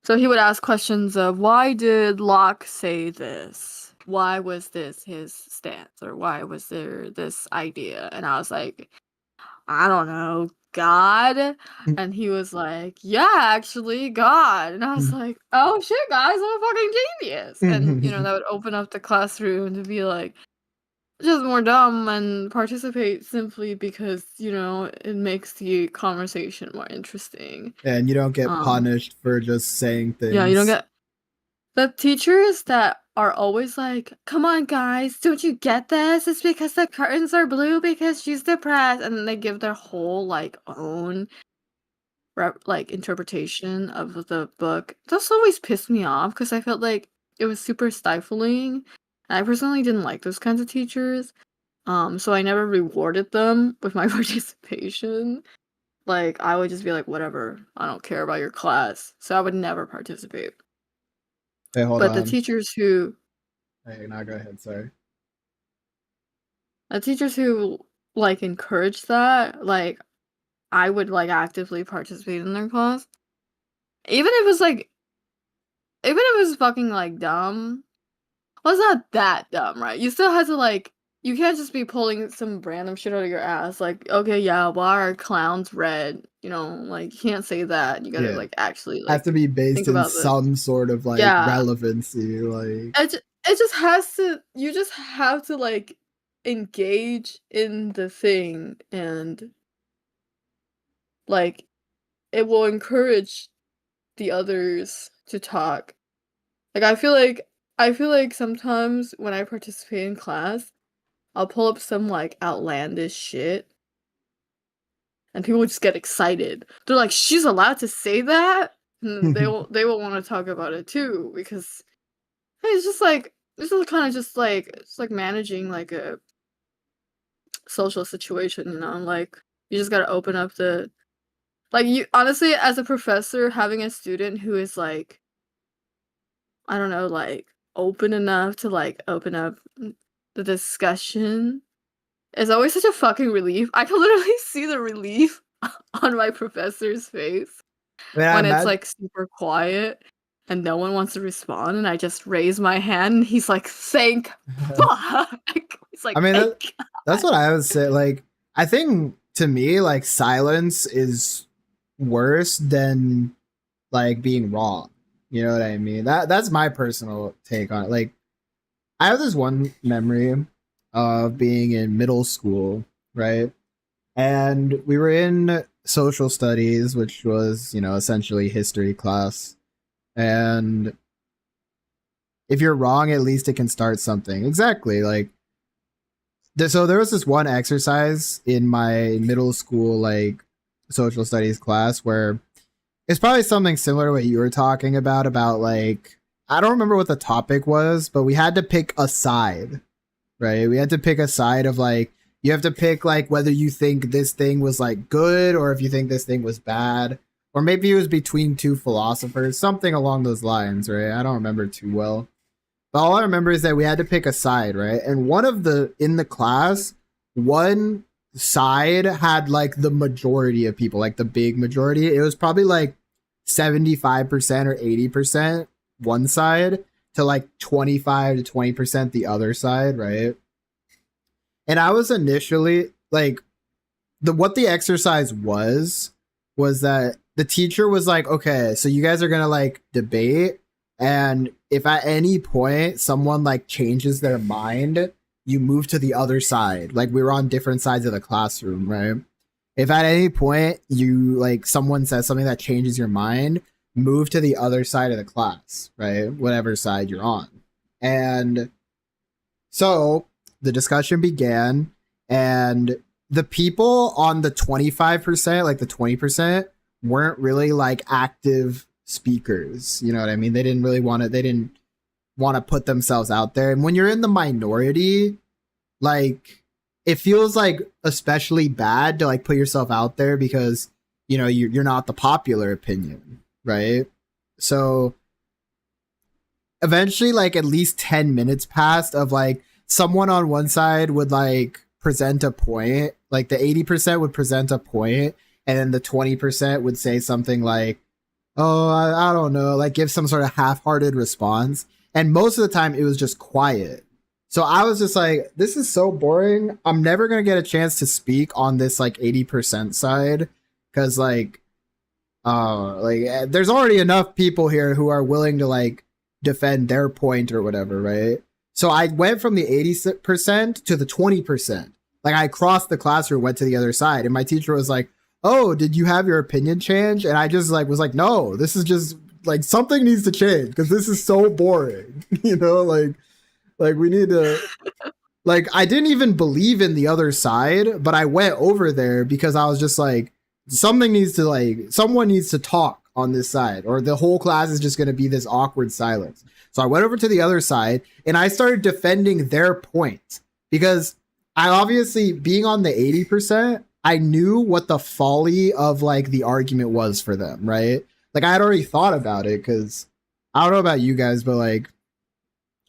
So he would ask questions of, why did Locke say this? Why was this his stance? Or why was there this idea? And I was like, I don't know, God? And he was like, yeah, actually, God. And I was like, oh shit, guys, I'm a fucking genius. And, that would open up the classroom to be like, just more dumb and participate simply because, it makes the conversation more interesting. And you don't get punished for just saying things. Yeah, you don't get the teachers that are always like, come on guys, don't you get this? It's because the curtains are blue because she's depressed, and then they give their whole own interpretation of the book. Those always pissed me off because I felt like it was super stifling. And I personally didn't like those kinds of teachers. So I never rewarded them with my participation. Like, I would just be like, whatever, I don't care about your class. So I would never participate. Hey, hold but on. the teachers who Hey, now go ahead, sorry. The teachers who encourage that, I would actively participate in their class. Even if it was fucking dumb. Well, it's not that dumb, right? You still have to you can't just be pulling some random shit out of your ass. Like, okay, yeah, why are clowns red? You can't say that. You gotta actually have to be based in about some sort of relevancy. It just has to. You just have to engage in the thing, and it will encourage the others to talk. I feel like sometimes when I participate in class, I'll pull up some outlandish shit, and people just get excited. They're like, she's allowed to say that? And they will want to talk about it too, because it's just this is kind of just it's managing a social situation, you just gotta open up the you honestly, as a professor, having a student who is I don't know, open enough to open up the discussion is always such a fucking relief. I can literally see the relief on my professor's face when it's super quiet and no one wants to respond, and I just raise my hand and he's like, thank fuck. He's like, I mean, that's what I would say. I think to me, silence is worse than being wrong. You know what I mean? That's my personal take on it. I have this one memory of being in middle school, right? And we were in social studies, which was, essentially history class. And if you're wrong, at least it can start something. Exactly. So there was this one exercise in my middle school, social studies class where it's probably something similar to what you were talking about I don't remember what the topic was, but we had to pick a side, right? We had to pick a side of you have to pick whether you think this thing was good or if you think this thing was bad, or maybe it was between two philosophers, something along those lines, right? I don't remember too well. But all I remember is that we had to pick a side, right? And in the class, one side had the majority of people, the big majority. It was probably 75% or 80% one side to 25 to 20% the other side, right? And I was initially what the exercise was that the teacher was okay, so you guys are gonna debate, and if at any point someone changes their mind, you move to the other side. We were on different sides of the classroom, right? If at any point you someone says something that changes your mind, move to the other side of the class, right? Whatever side you're on. And so the discussion began, and the people on the 25%, the 20%, weren't really active speakers. You know what I mean? They didn't want to put themselves out there. And when you're in the minority, it feels especially bad to put yourself out there because, you're not the popular opinion, right? So eventually, like, at least 10 minutes passed of like someone on one side would like present a point, like the 80% would present a point, and then the 20% would say something like, oh, I don't know, like give some sort of half-hearted response. And most of the time it was just quiet. So I was just like, this is so boring. I'm never going to get a chance to speak on this like 80% side, cuz there's already enough people here who are willing to like defend their point or whatever, right? So I went from the 80% to the 20%. Like I crossed the classroom, went to the other side, and my teacher was like, oh, did you have your opinion change? And I just like was like, no, this is just like something needs to change because this is so boring. You know, like we need to like I didn't even believe in the other side, but I went over there because I was just like, someone needs to talk on this side, or the whole class is just going to be this awkward silence. So I went over to the other side and I started defending their point because I obviously, being on the 80%, I knew what the folly of like the argument was for them, right? Like I had already thought about it because I don't know about you guys, but like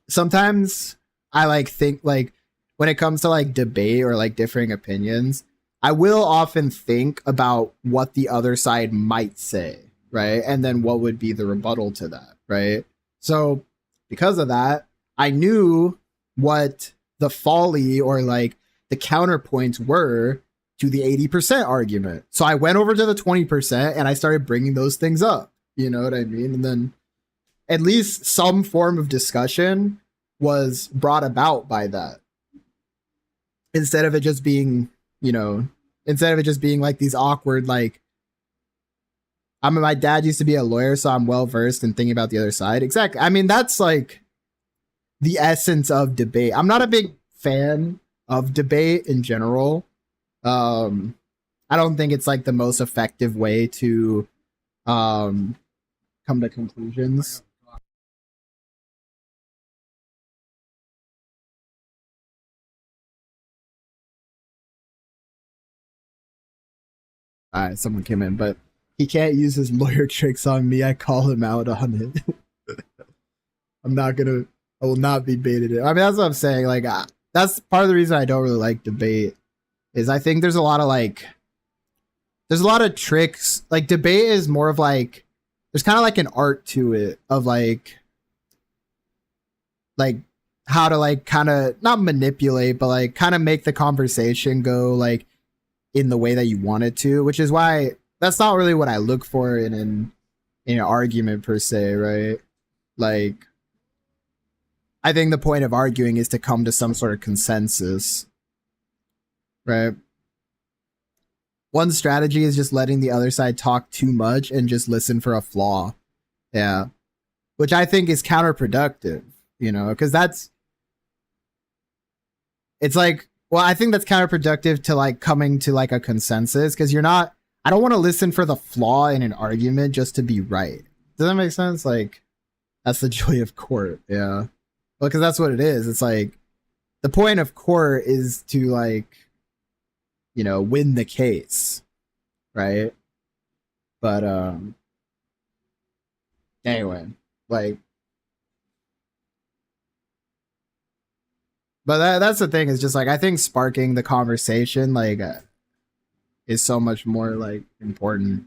sometimes I like think like when it comes to like debate or like differing opinions, I will often think about what the other side might say, right? And then what would be the rebuttal to that, right? So because of that, I knew what the folly or like the counterpoints were to the 80% argument. So I went over to the 20% and I started bringing those things up. You know what I mean? And then at least some form of discussion was brought about by that. Instead of it just being, like these awkward, like, my dad used to be a lawyer, so I'm well versed in thinking about the other side. Exactly. I mean, that's like the essence of debate. I'm not a big fan of debate in general. I don't think it's like the most effective way to come to conclusions. All right, someone came in, but he can't use his lawyer tricks on me. I call him out on it. I will not be baited in. I mean, that's what I'm saying. Like, that's part of the reason I don't really like debate is I think there's a lot of tricks. Like, debate is more of like, there's kind of like an art to it of like how to like kind of not manipulate, but like kind of make the conversation go like in the way that you want it to, which is why that's not really what I look for in an argument per se, right? Like, I think the point of arguing is to come to some sort of consensus, right? One strategy is just letting the other side talk too much and just listen for a flaw. Yeah. Which I think is counterproductive, because it's like, well, I think that's counterproductive to like coming to like a consensus because I don't want to listen for the flaw in an argument just to be right. Does that make sense? Like, that's the joy of court. Yeah. Well, because that's what it is. It's like the point of court is to like, win the case. Right. But, anyway, like, but that's the thing is just like, I think sparking the conversation, like, is so much more like important.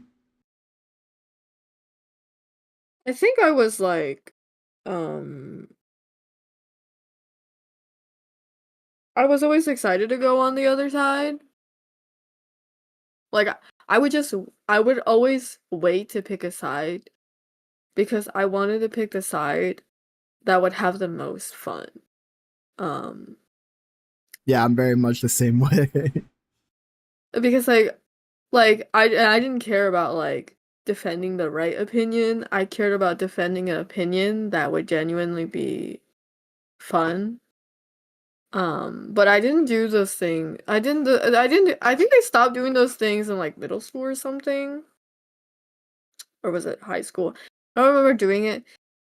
I think I was like, I was always excited to go on the other side. Like, I would always wait to pick a side because I wanted to pick the side that would have the most fun. Yeah, I'm very much the same way. Because like I didn't care about like defending the right opinion. I cared about defending an opinion that would genuinely be fun. But I didn't do those things. I think I stopped doing those things in like middle school or something. Or was it high school? I don't remember doing it.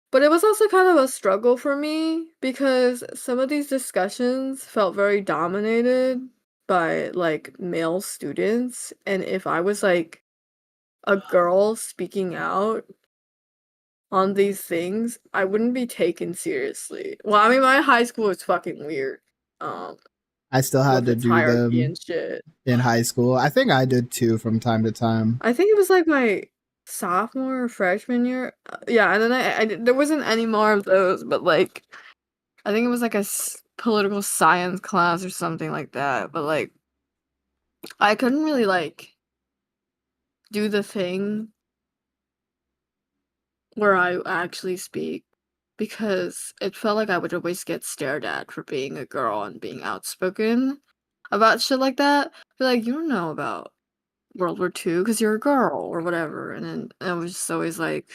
But it was also kind of a struggle for me because some of these discussions felt very dominated by like male students. And if I was like a girl speaking out, on these things, I wouldn't be taken seriously. Well, I mean, my high school was fucking weird. I still had With to its do hierarchy them and shit. in high school. I think I did too from time to time. I think it was like my sophomore or freshman year. Yeah, and then there wasn't any more of those, but like I think it was like a political science class or something like that. But like I couldn't really like do the thing where I actually speak because it felt like I would always get stared at for being a girl and being outspoken about shit like that. Be like, you don't know about World War II because you're a girl or whatever. And then I was just always like,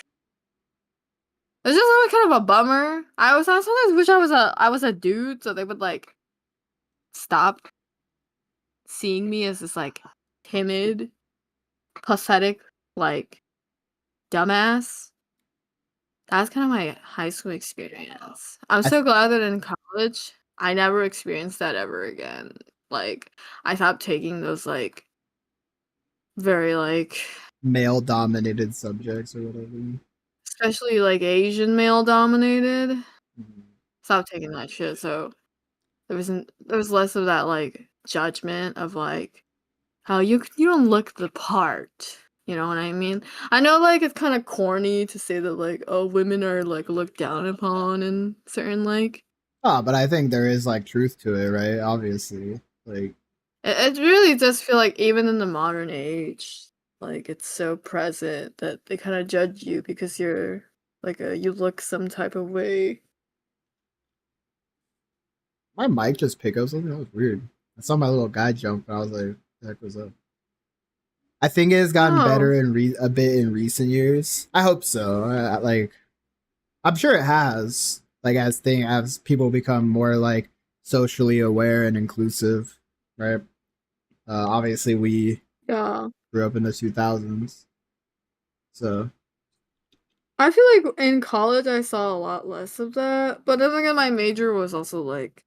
it's just always kind of a bummer. I sometimes wish I was a dude so they would like stop seeing me as this like timid, pathetic, like dumbass. That's kind of my high school experience. I'm I th- so glad that in college I never experienced that ever again. Like I stopped taking those like very like Male dominated subjects or whatever. especially like Asian male dominated. Mhm. Stopped taking that shit. So there was less of that like judgment of like how you don't look the part. You know what I mean? I know like it's kind of corny to say that like oh women are like looked down upon in certain like Oh, but I think there is like truth to it, right? Obviously, like it really does feel like even in the modern age like it's so present that they kind of judge you because you're like you look some type of way. my mic just picked up something. That was weird. I saw my little guy jump, and I was like, "What the heck was up?" I think it has gotten Oh, better in a bit in recent years. I hope so. Like, I'm sure it has. Like as people become more like socially aware and inclusive, right? Obviously, we yeah. grew up in the 2000s, so I feel like in college I saw a lot less of that, but then again, my major was also like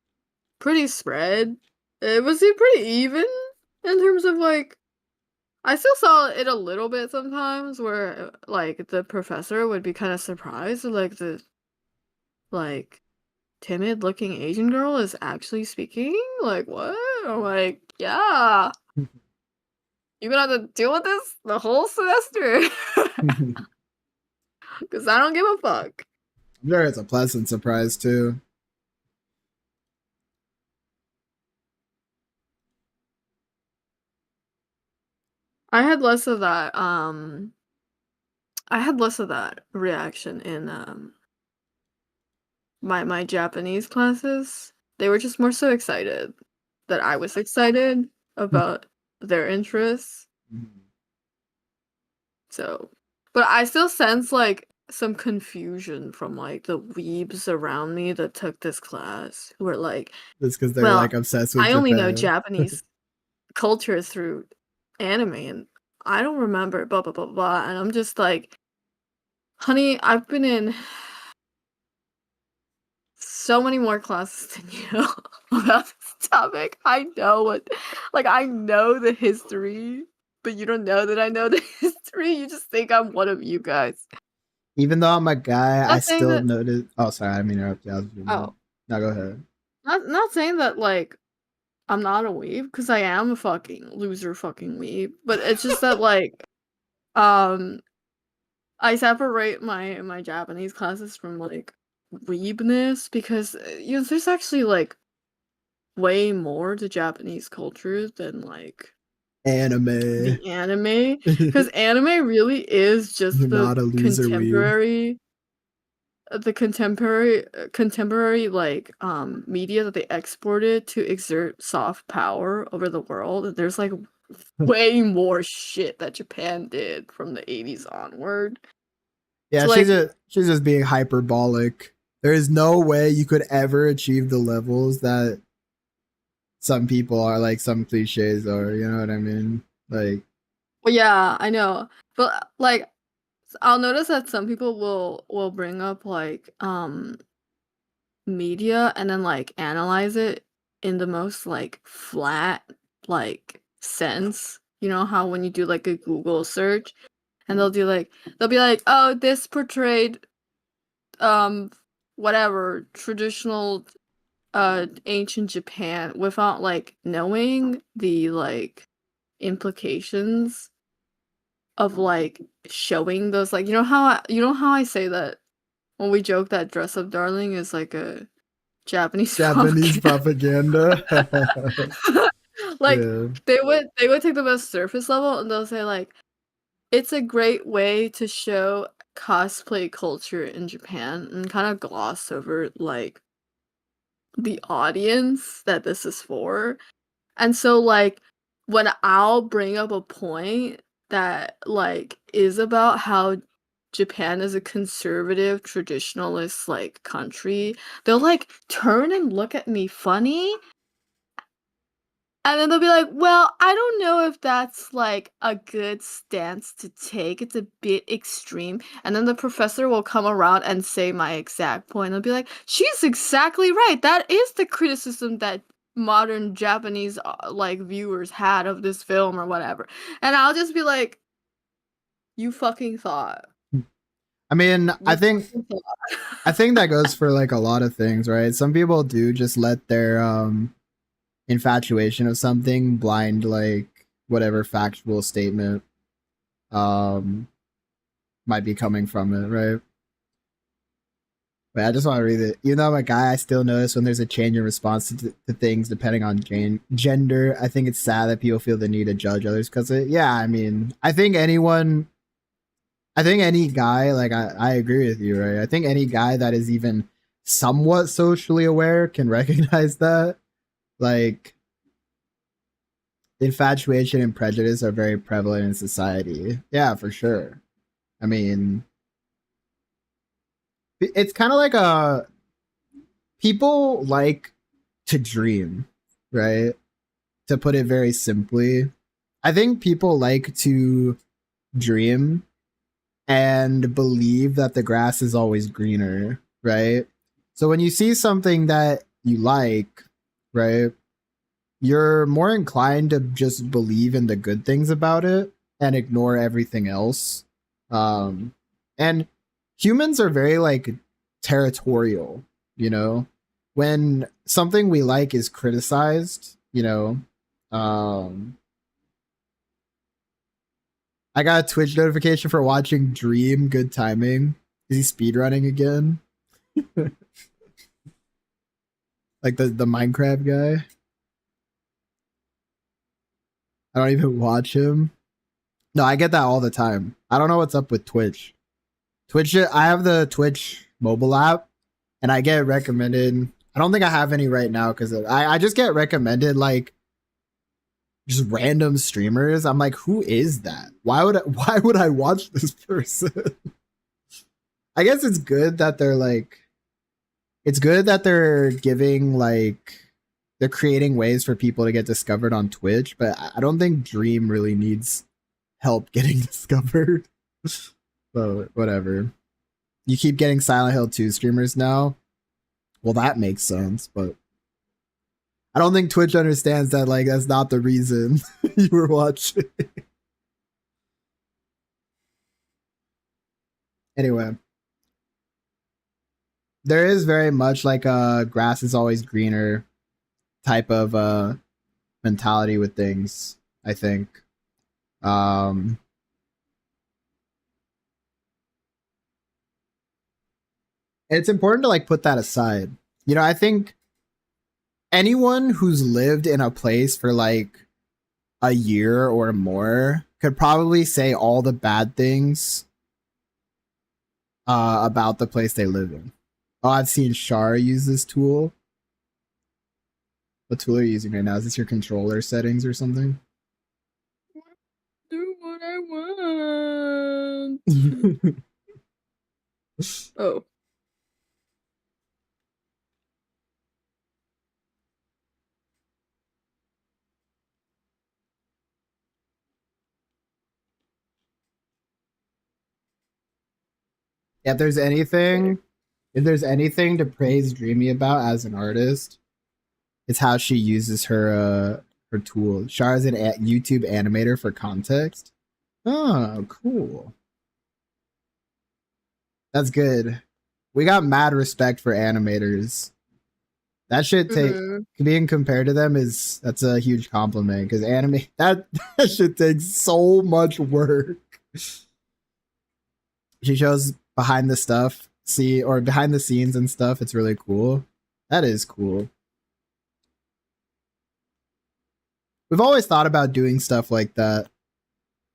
pretty spread. It was pretty even in terms of like I still saw it a little bit sometimes where like the professor would be kind of surprised that, like the like timid looking Asian girl is actually speaking. Like what? I'm like, yeah, you're gonna have to deal with this the whole semester I'm because I don't give a fuck. sure it's a pleasant surprise too. I had less of that. I had less of that reaction in my Japanese classes. They were just more so excited that I was excited about their interests. So, but I still sense like some confusion from like the weebs around me that took this class who were like, Just because they're well, like obsessed with I only know Japan. Japanese culture through anime and I don't remember blah blah blah blah. And I'm just like, honey, I've been in so many more classes than you about this topic. I know I know the history, but you don't know that I know the history. You just think I'm one of you guys. Even though I'm a guy, I Not saying still that. notice. Oh, sorry, I didn't mean to interrupt you. I was Oh, no, go ahead. not saying that like I'm not a weeb because I am a fucking loser, fucking weeb. But it's just that like um I separate my Japanese classes from like weebness because you know there's actually like way more to Japanese culture than like Anime. the anime, because anime really is You're just not a loser weeb. Contemporary like media that they exported to exert soft power over the world. And there's like way more shit that Japan did from the 80s onward. Yeah, So like she's just being hyperbolic. There is no way you could ever achieve the levels that some people are, like some cliches are. You know what I mean? Like, well, yeah, I know. But like I'll notice that some people will bring up like media and then like analyze it in the most like flat like sense. You know how when you do like a Google search and they'll be like, oh, this portrayed whatever traditional ancient Japan without like knowing the like implications of like showing those, like, you know how I say that when we joke that Dress Up Darling is like a Japanese Japanese propaganda. propaganda. Like Yeah. they would take the most surface level and they'll say like it's a great way to show cosplay culture in Japan and kind of gloss over like the audience that this is for. And so like when I'll bring up a point that like is about how Japan is a conservative traditionalist like country, they'll like turn and look at me funny. And then they'll be like, "Well, I don't know if that's like a good stance to take. It's a bit extreme." And then the professor will come around and say my exact point. They'll be like, "She's exactly right. That is the criticism that modern Japanese like viewers had of this film or whatever." And I'll just be like, "You fucking thought." I mean, You fucking thought. I think that goes for like a lot of things, right? Some people do just let their infatuation of something blind like whatever factual statement um might be coming from it, right? But I just want to read it. Even though I'm a guy, I still notice when there's a change in response to things depending on gender. I think it's sad that people feel the need to judge others because yeah, I mean, I think any guy, like I agree with you, right? I think any guy that is even somewhat socially aware can recognize that. Like, infatuation and prejudice are very prevalent in society. Yeah, for sure. I mean, it's kind of like people like to dream, right? To put it very simply, I think people like to dream and believe that the grass is always greener, right? So when you see something that you like, right, you're more inclined to just believe in the good things about it and ignore everything else. And humans are very like territorial, you know? When something we like is criticized, I got a Twitch notification for watching Dream. Good timing. Is he speedrunning again? Like the Minecraft guy? I don't even watch him. No, I get that all the time. I don't know what's up with Twitch. I have the Twitch mobile app and I get recommended. I don't think I have any right now because I just get recommended like just random streamers. I'm like, who is that? Why would I watch this person? I guess it's good that they're giving like they're creating ways for people to get discovered on Twitch, but I don't think Dream really needs help getting discovered. So whatever. You keep getting Silent Hill 2 streamers now. Well, that makes sense, but I don't think Twitch understands that like that's not the reason you were watching. Anyway, there is very much like a grass is always greener type of mentality with things, I think. And it's important to like put that aside. I think anyone who's lived in a place for like a year or more could probably say all the bad things about the place they live in. Oh, I've seen Shar use this tool. What tool are you using right now? Is this your controller settings or something? Do what I want. Oh. If there's anything to praise Dreamy about as an artist, it's how she uses her tool. Shar is an YouTube animator for context. Oh, cool. That's good. we got mad respect for animators. That shit take being compared to them that's a huge compliment because that shit takes so much work. She shows behind the stuff, or behind the scenes and stuff. It's really cool. That is cool. We've always thought about doing stuff like that,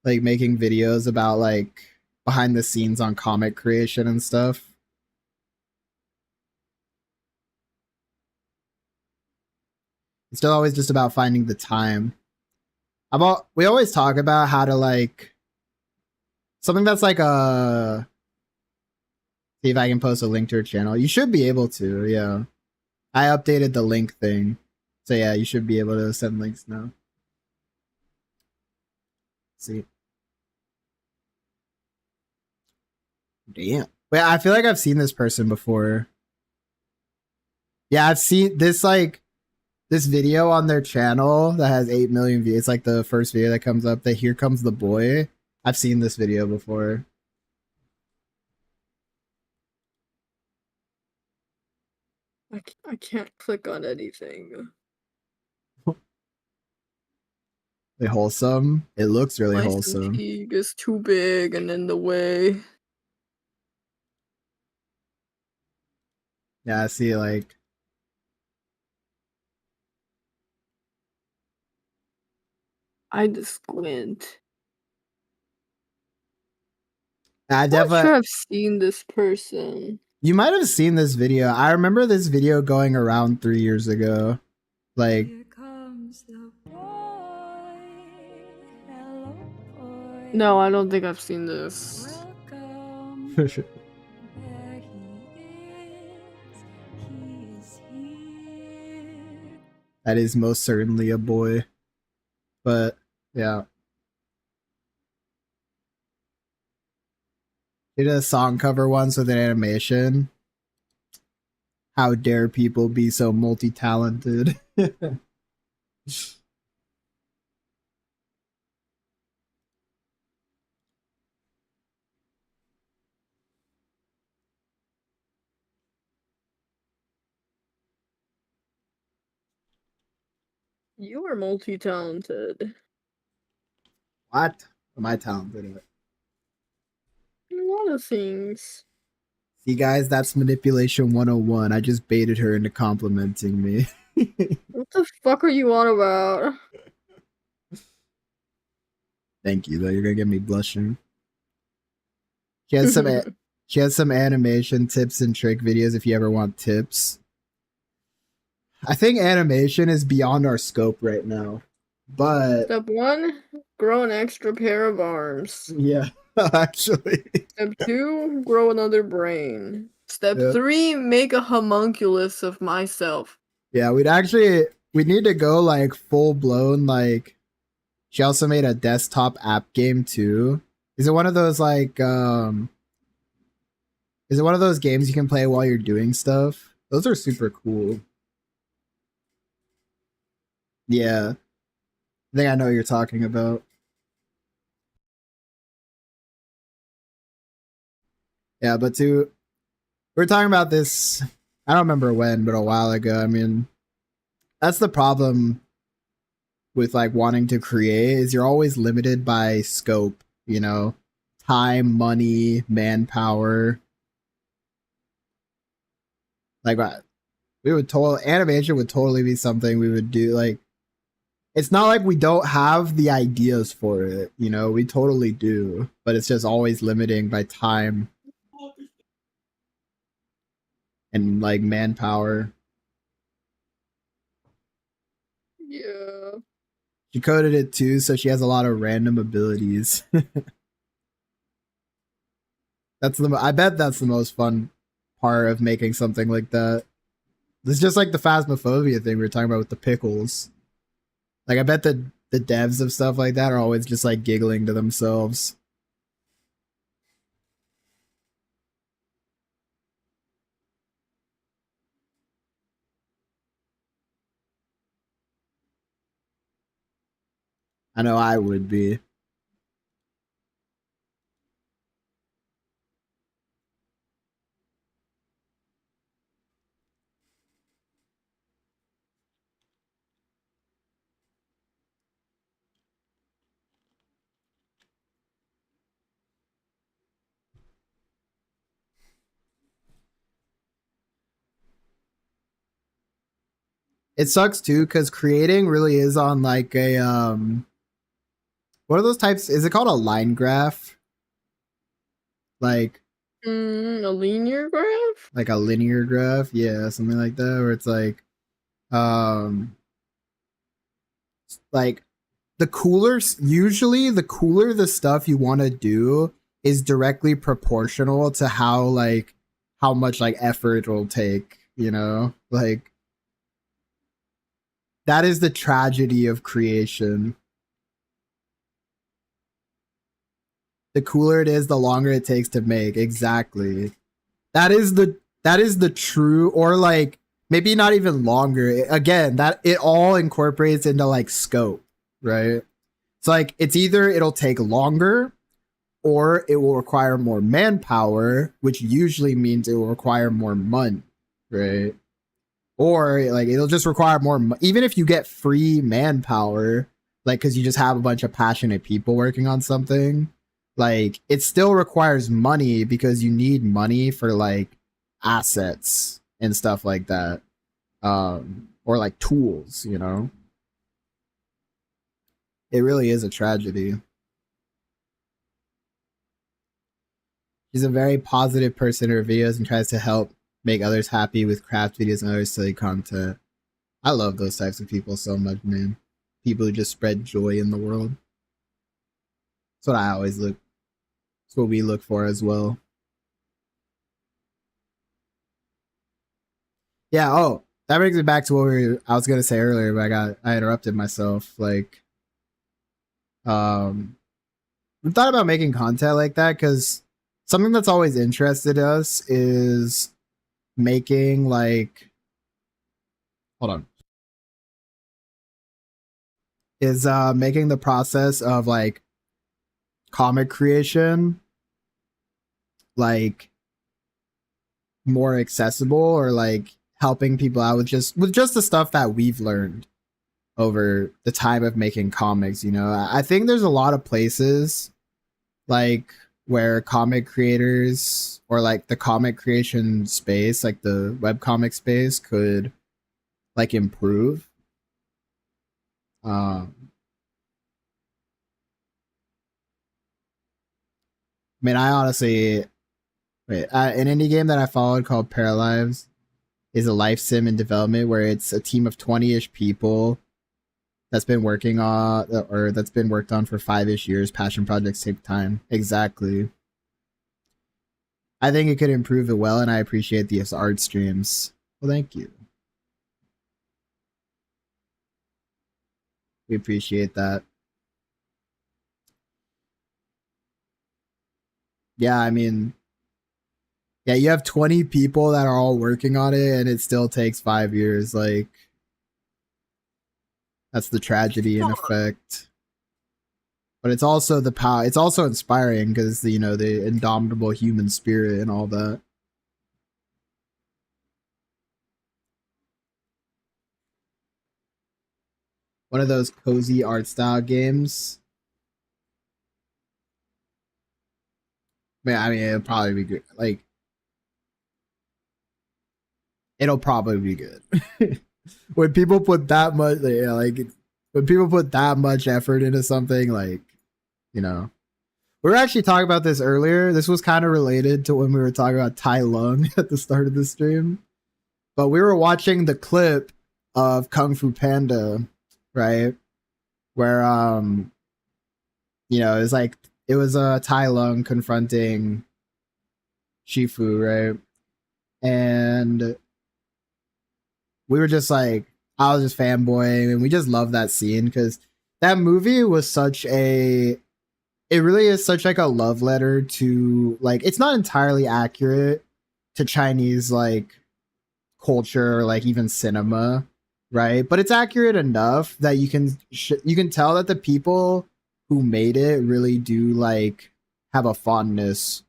like making videos about like behind the scenes on comic creation and stuff. It's still always just about finding the time. We always talk about how to like something that's like a. See if I can post a link to her channel. You should be able to, yeah. I updated the link thing. So yeah, you should be able to send links now. Let's see. Damn. Wait, I feel like I've seen this person before. Yeah, I've seen this video on their channel that has 8 million views. It's like the first video that comes up, that Here Comes the Boy. I've seen this video before. I can't click on anything. Wholesome. It looks really My wholesome. fatigue is too big and in the way. Yeah, I see like I just squint. I I'm definitely sure I've seen this person. You might have seen this video. I remember this video going around 3 years ago. Like Here comes the boy. Hello, boy. No, I don't think I've seen this. Welcome. There he is here. that is most certainly a boy. But yeah. Did a song cover once with an animation. How dare people be so multi-talented? You are multi-talented. What? Am I talented at? A lot of things. See guys, that's manipulation 101. I just baited her into complimenting me. What the fuck are you on about? Thank you though, you're gonna get me blushing. She has some animation tips and trick videos if you ever want tips. I think animation is beyond our scope right now. But Step 1, grow an extra pair of arms. yeah, actually. Step 2, grow another brain. Step Yeah. 3, make a homunculus of myself. Yeah, we need to go like full blown like she also made a desktop app game too. Is it one of those like is it one of those games you can play while you're doing stuff? Those are super cool. Yeah. I think I know what you're talking about. Yeah, but we were talking about this, I don't remember when, but a while ago. I mean, that's the problem with like wanting to create is you're always limited by scope, you know, time, money, manpower. Like animation would totally be something we would do. Like, it's not like we don't have the ideas for it, you know, we totally do, but it's just always limiting by time and like manpower. Yeah. She coded it too, so she has a lot of random abilities. I bet that's the most fun part of making something like that. It's just like the phasmophobia thing we were talking about with the pickles. Like, I bet the devs of stuff like that are always just like giggling to themselves. I know I would be. it sucks too because creating really is on like a what are those types? Is it called a line graph? Like A linear graph? a linear graph, yeah, something like that, where it's like usually the cooler the stuff you want to do is directly proportional to how much like effort it'll take, you know? Like that is the tragedy of creation. The cooler it is, the longer it takes to make. Exactly. That is the true, or like maybe not even longer. Again, that it all incorporates into like scope, right? It's like it's either it'll take longer or it will require more manpower, which usually means it will require more money, right? Or like it'll just require more even if you get free manpower, like because you just have a bunch of passionate people working on something, like it still requires money because you need money for like assets and stuff like that, or like tools, you know. It really is a tragedy. She's a very positive person in her videos and tries to help make others happy with craft videos and other silly content. I love those types of people so much, man. People who just spread joy in the world. That's what I always look. That's what we look for as well. Yeah, oh, that brings me back to what I was gonna say earlier, but I interrupted myself. Like, we thought about making content like that because something that's always interested us is making like, hold on, is making the process of like comic creation like more accessible, or like helping people out with just the stuff that we've learned over the time of making comics. You know, I think there's a lot of places like where comic creators or like the comic creation space, like the webcomic space, could like improve. I mean, I honestly, an indie game that I followed called Paralives is a life sim in development where it's a team of 20-ish people that's been working on, or that's been worked on for 5-ish years. Passion projects take time. Exactly. I think it could improve it well, and I appreciate these art streams. Well, thank you. We appreciate that. Yeah, I mean, yeah, you have 20 people that are all working on it, and it still takes 5 years. Like, that's the tragedy in effect. But it's also the power. It's also inspiring because the indomitable human spirit and all that. One of those cozy art style games. Man, I mean, it'll probably be good. Like, it'll probably be good. When people put that much, when people put that much effort into something, like, we were actually talking about this earlier. This was kind of related to when we were talking about Tai Lung at the start of the stream. But we were watching the clip of Kung Fu Panda, right? Where it was Tai Lung confronting Shifu, right? And we were just like, I was just fanboying, and we just love that scene because that movie was it really is such like a love letter to, like, it's not entirely accurate to Chinese like culture or like even cinema, right? But it's accurate enough that you can tell that the people who made it really do like have a fondness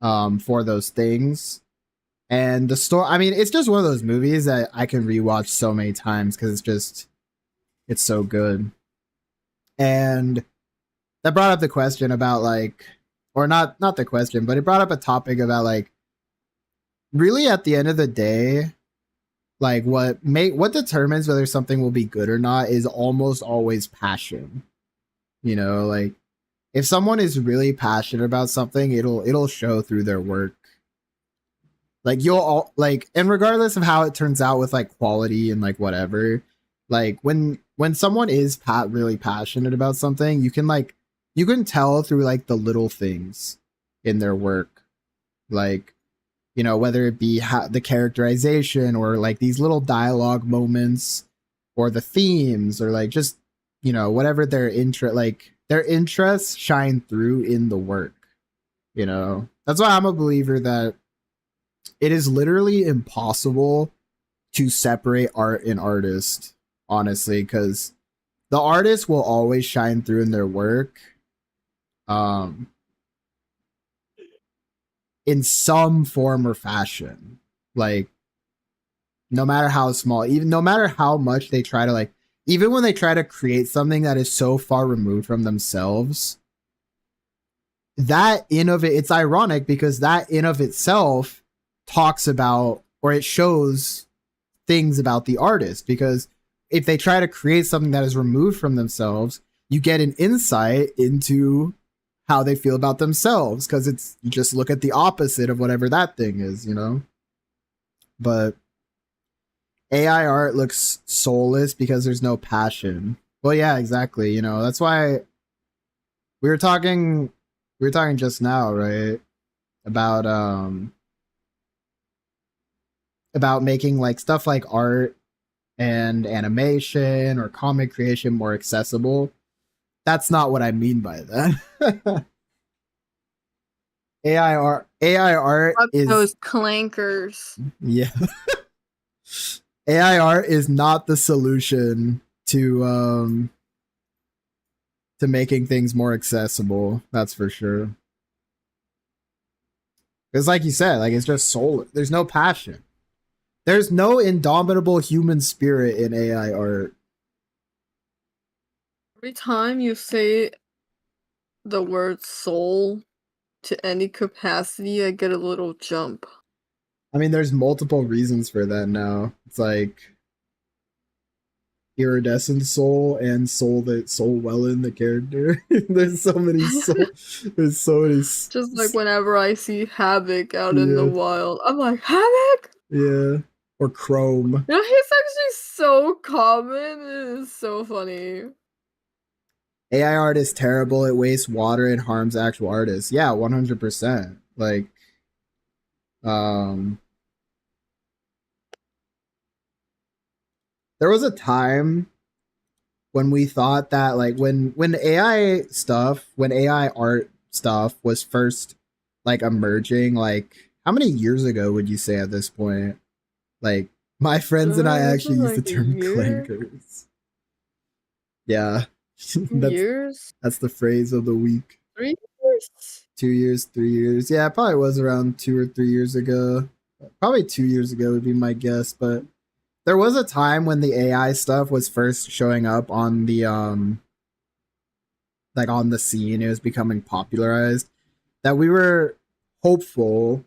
for those things. And the story, I mean, it's just one of those movies that I can rewatch so many times because it's so good. And that brought up the question about like, or not the question, but it brought up a topic about like, really at the end of the day, like what determines whether something will be good or not is almost always passion. You know, like if someone is really passionate about something, it'll show through their work. Like you'll all like, and regardless of how it turns out with like quality and like whatever, like when someone is really passionate about something, you can tell through like the little things in their work, like, you know, whether it be the characterization or like these little dialogue moments or the themes or like just, you know, whatever their interests shine through in the work. You know, that's why I'm a believer that it is literally impossible to separate art and artist, honestly, because the artist will always shine through in their work. In some form or fashion. Like, no matter how small, even no matter how much they try to like, even when they try to create something that is so far removed from themselves, that in of it, it's ironic because that in of itself talks about, or it shows things about the artist, because if they try to create something that is removed from themselves, you get an insight into how they feel about themselves, because it's, you just look at the opposite of whatever that thing is, you know. But AI art looks soulless because there's no passion. Well, yeah, exactly. You know, that's why we were talking just now, right? About making like stuff like art and animation or comic creation more accessible. That's not what I mean by that. AI art Fuck is those clankers. yeah. AI art is not the solution to making things more accessible. That's for sure. Because like you said, like it's just soul. There's no passion. There's no indomitable human spirit in AI art. Every time you say the word soul to any capacity, I get a little jump. I mean, there's multiple reasons for that now. It's like Iridescent Soul and Soul Wellen, the character. There's so many there's so many Just like whenever I see Havoc out in the Yeah. wild, I'm like, Havoc? yeah. Or Chrome. You know, he's actually so common. It is so funny. AI art is terrible. It wastes water and harms actual artists. Yeah, 100%. Like, there was a time when we thought that like when AI art stuff was first like emerging, like how many years ago would you say at this point? Like my friends and I This actually was used the like a term year? clankers. Yeah. 2 years? That's the phrase of the week. 3 years? 2 years, 3 years. Yeah, it probably was around 2 or 3 years ago. Probably 2 years ago would be my guess, but there was a time when the AI stuff was first showing up on the like on the scene. It was becoming popularized, that we were hopeful,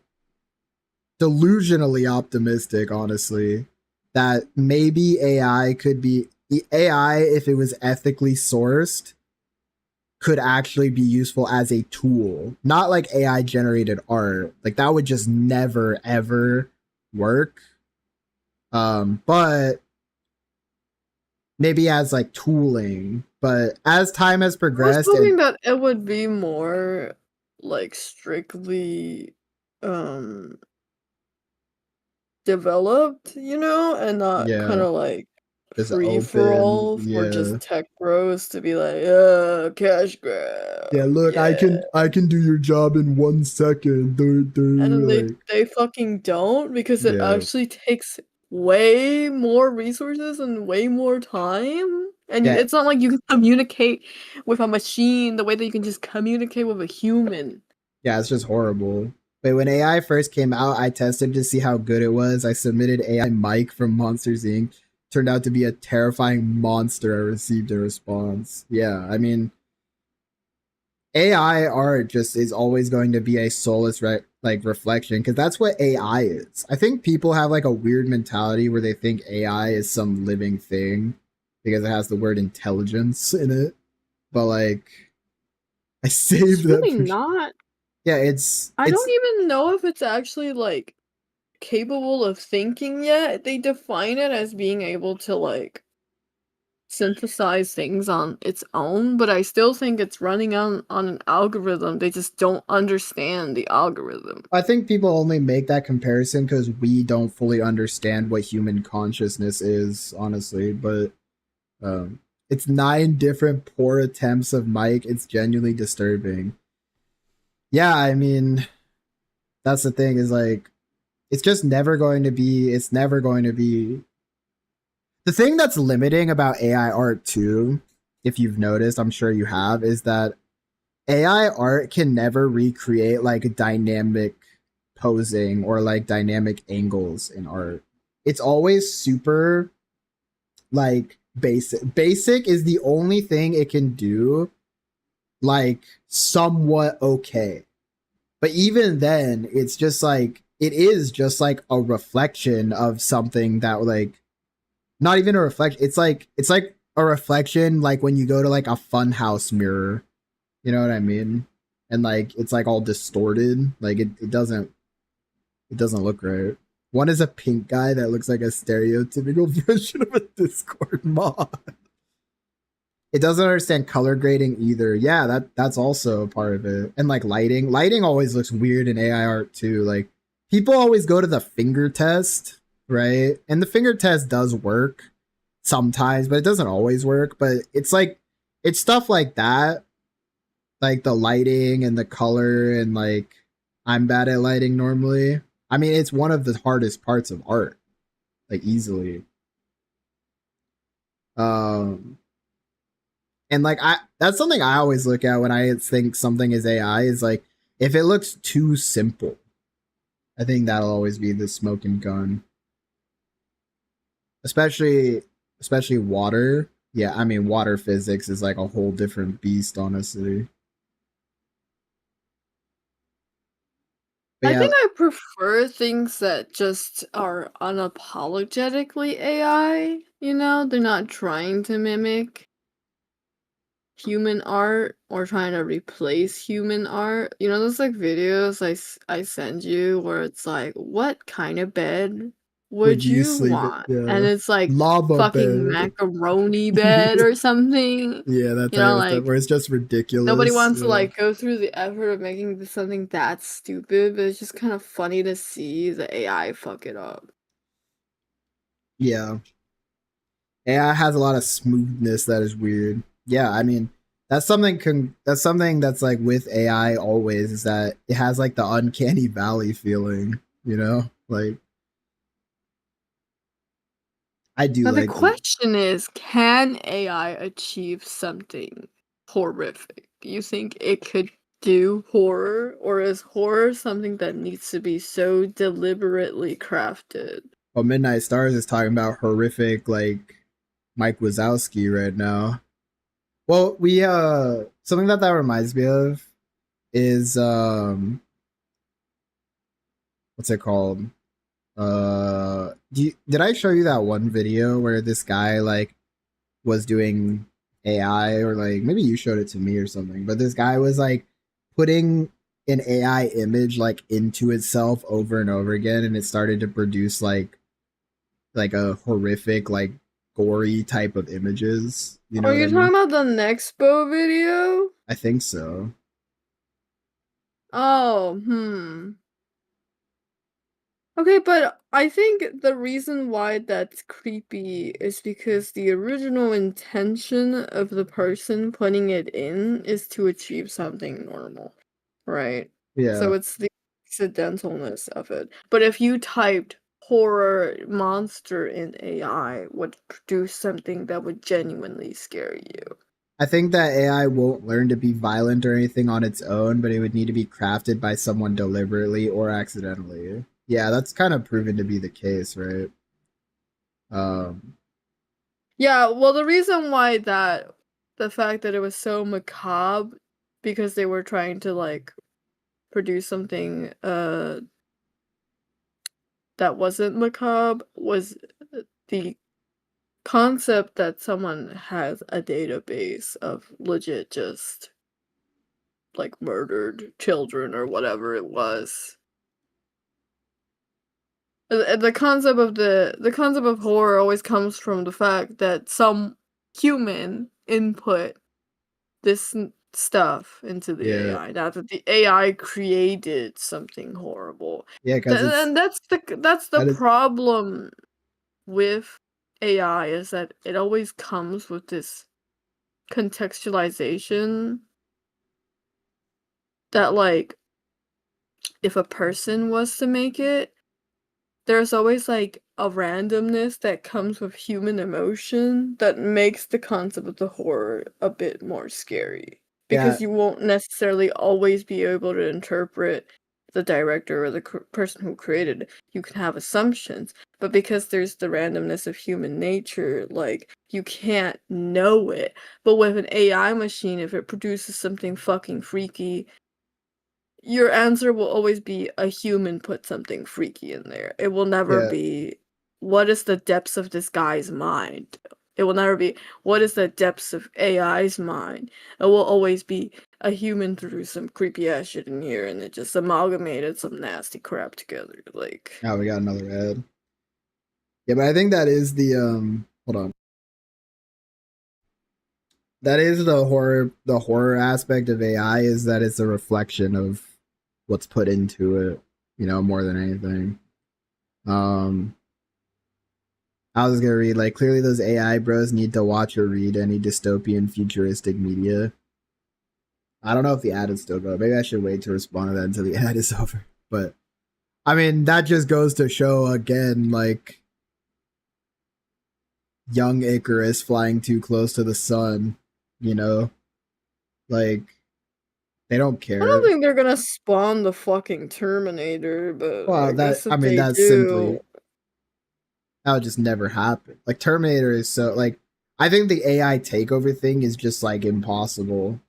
delusionally optimistic, honestly, that maybe AI could be AI, if it was ethically sourced, could actually be useful as a tool, not like AI generated art. Like that would just never ever work. But maybe as like tooling. But as time has I was progressed, hoping that it would be more like strictly developed, you know, and not yeah, kind of like just free for all open. for Yeah, just tech bros to be like, cash grab. yeah. Look, Yeah. I can do your job in 1 second. And then Like, they fucking don't, because it yeah, actually takes way more resources and way more time. And yeah, it's not like you can communicate with a machine the way that you can just communicate with a human. yeah. It's just horrible. But when AI first came out, I tested to see how good it was. I submitted AI Mike from Monsters Inc. Turned out to be a terrifying monster. I received a response. Yeah, I mean, AI art just is always going to be a soulless like reflection, because that's what AI is. I think people have like a weird mentality where they think AI is some living thing because it has the word intelligence in it. But like, I saved It's that really for not. yeah. It's I don't even know if it's actually like capable of thinking yet. They define it as being able to like synthesize things on its own, but I still think it's running on an algorithm. They just don't understand the algorithm. I think people only make that comparison because we don't fully understand what human consciousness is, honestly. But um, it's 9 different poor attempts of Mike. It's genuinely disturbing. Yeah, I mean, that's the thing is like, it's just never going to be, it's never going to be. The thing that's limiting about AI art too, if you've noticed, I'm sure you have, is that AI art can never recreate like dynamic posing or like dynamic angles in art. It's always super like basic. Basic is the only thing it can do like somewhat okay. But even then, it's just like it is just like a reflection of something that like not even a reflection. It's like a reflection like when you go to like a funhouse mirror. You know what I mean? And like it's like all distorted. Like it doesn't look right. One is a pink guy that looks like a stereotypical version of a Discord mod. It doesn't understand color grading either. Yeah, that's also a part of it. And like lighting. Lighting always looks weird in AI art too. Like people always go to the finger test, right? And the finger test does work sometimes, but it doesn't always work. But it's like it's stuff like that, like the lighting and the color and like I'm bad at lighting normally. I mean, it's one of the hardest parts of art, like easily. Um and like I that's something I always look at when I think something is AI is like if it looks too simple. I think that'll always be the smoking gun. Especially water. Yeah, I mean water physics is like a whole different beast, honestly. But I yeah, think I prefer things that just are unapologetically AI, you know? They're not trying to mimic human art or trying to replace human art. You know, those like videos I send you where it's like, what kind of bed would would you you sleep it? want? And Yeah. it's like Lava fucking bed. macaroni bed or something. Yeah, that You type know, of stuff like where it's just nobody ridiculous. wants to Yeah. like go through the effort of making something that stupid, but it's just kind of funny to see the AI fuck it up. Yeah. AI has a lot of smoothness that is weird. Yeah, I mean, that's something that's like with AI always is that it has like the uncanny valley feeling, you know? Like I do Now the like the question is, can AI achieve something horrific? Do you think it could do horror, or is horror something that needs to be so deliberately crafted? well, Midnight Stars is talking about horrific like Mike Wazowski right now. Well, we something that reminds me of is what's it called? Did I show you that one video where this guy like was doing AI or like maybe you showed it to me or something, but this guy was like putting an AI image like into itself over and over again and it started to produce like a horrific like gory type of images. You know Are what I you mean? talking about the Nexpo video? I think so. Oh, Okay, but I think the reason why that's creepy is because the original intention of the person putting it in is to achieve something normal, right? Yeah. So it's the accidentalness of it. But if you typed horror monster in AI, would produce something that would genuinely scare you. I think that AI won't learn to be violent or anything on its own, but it would need to be crafted by someone deliberately or accidentally. Yeah, that's kind of proven to be the case, right? Um, Yeah, well, the reason why the fact that it was so macabre, because they were trying to like produce something that wasn't macabre was the concept that someone has a database of legit just like murdered children or whatever it was. The concept of the concept of horror always comes from the fact that some human input this stuff into the Yeah. AI. Not that the AI created something horrible. Yeah, because And that's the that is problem with AI, is that it always comes with this contextualization that, like, if a person was to make it, there's always like a randomness that comes with human emotion that makes the concept of the horror a bit more scary. yeah, Because you won't necessarily always be able to interpret the director or the person who created it. You can have assumptions, but because there's the randomness of human nature, like, you can't know it. But with an AI machine, if it produces something fucking freaky, your answer will always be a human put something freaky in there. It will never yeah. be, what is the depths of this guy's mind? It will never be, what is the depths of AI's mind? It will always be a human threw some creepy ass shit in here and it just amalgamated some nasty crap together. Like, Now we got another ad. Yeah, but I think that is the hold on. That is the horror aspect of AI, is that it's a reflection of what's put into it, you know, more than anything. I was gonna read, like, clearly those AI bros need to watch or read any dystopian futuristic media. I don't know if the ad is still going. Maybe I should wait to respond to that until the ad is over. But I mean, that just goes to show again, like, young Icarus flying too close to the sun, you know? Like, they don't I don't care. think they're gonna spawn the fucking Terminator, but Well, I that, guess I if mean, they that's simply, do, that would just never happen. Like, Terminator is so, like, I think the AI takeover thing is just, like, impossible.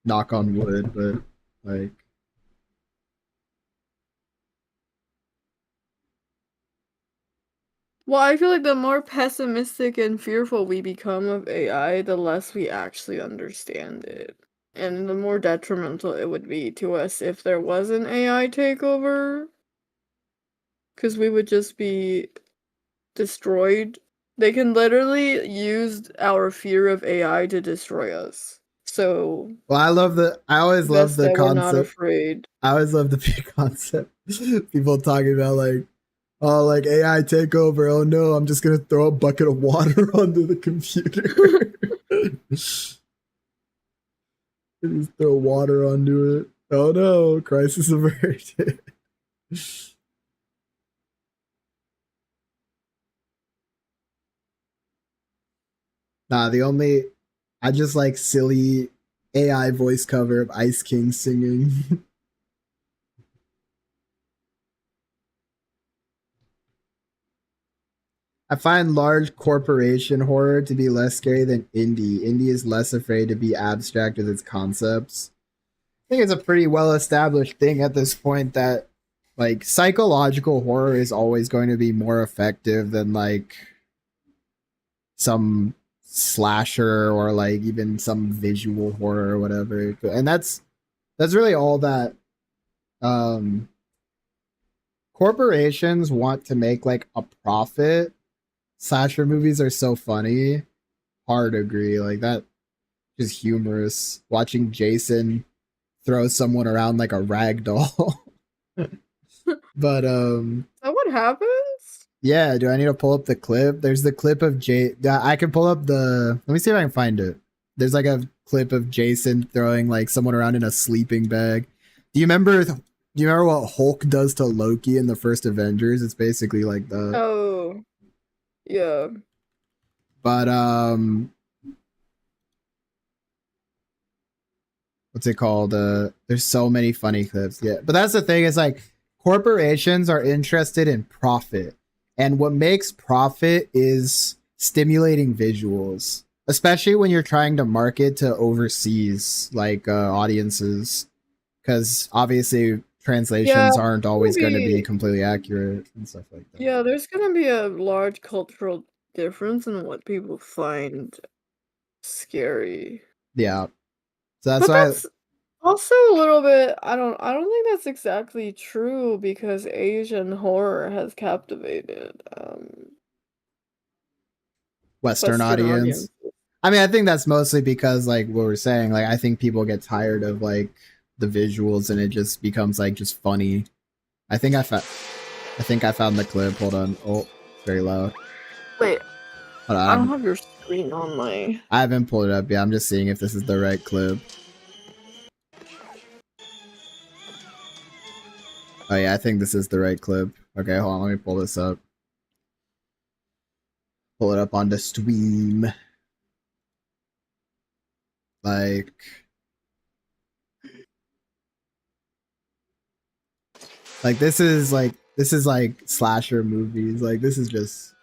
Knock on wood, but, like, well, I feel like the more pessimistic and fearful we become of AI, the less we actually understand it. And the more detrimental it would be to us if there was an AI takeover. Because we would just be destroyed. They can literally use our fear of AI to destroy us. So, well, I always love best the that we're not concept. afraid. I always love the concept. People talking about, like, oh, like, AI takeover. Oh no, I'm just gonna throw a bucket of water onto the computer. Just throw water onto it. Oh no, crisis averted. Nah, I just like silly AI voice cover of Ice King singing. I find large corporation horror to be less scary than indie. Indie is less afraid to be abstract with its concepts. I think it's a pretty well established thing at this point that, like, psychological horror is always going to be more effective than, like, some slasher or, like, even some visual horror or whatever. And that's really all that corporations want to make, like, a profit. Slasher movies are so funny. Hard to agree. Like, that is humorous. Watching Jason throw someone around like a rag doll. But Is that what happens? yeah, do I need to pull up the clip? There's the clip of I can pull up the, let me see if I can find it. There's like a clip of Jason throwing like someone around in a sleeping bag. Do you remember what Hulk does to Loki in the first Avengers? It's basically like that. Oh, yeah. But what's it called? There's so many funny clips. Yeah, but that's the thing. Is like corporations are interested in profit, and what makes profit is stimulating visuals, especially when you're trying to market to overseas like audiences. because obviously translations aren't always going to be maybe. completely accurate and stuff like that. Yeah, there's gonna be a large cultural difference in what people find scary. Yeah. So that's But why. that's also a little bit I don't think that's exactly true because Asian horror has captivated Western Western audience. audiences. I mean, I think that's mostly because, like, what we're saying, like, I think people get tired of, like, the visuals and it just becomes, like, just funny. I think I found the clip. Hold on. Oh, it's very loud. Wait, Hold I don't on. have your screen on my I haven't pulled it up yet. I'm just seeing if this is the right clip. Oh, yeah, I think this is the right clip. Okay, hold on. Let me pull this up. Pull it up on the stream. Like this is like slasher movies. Like this is just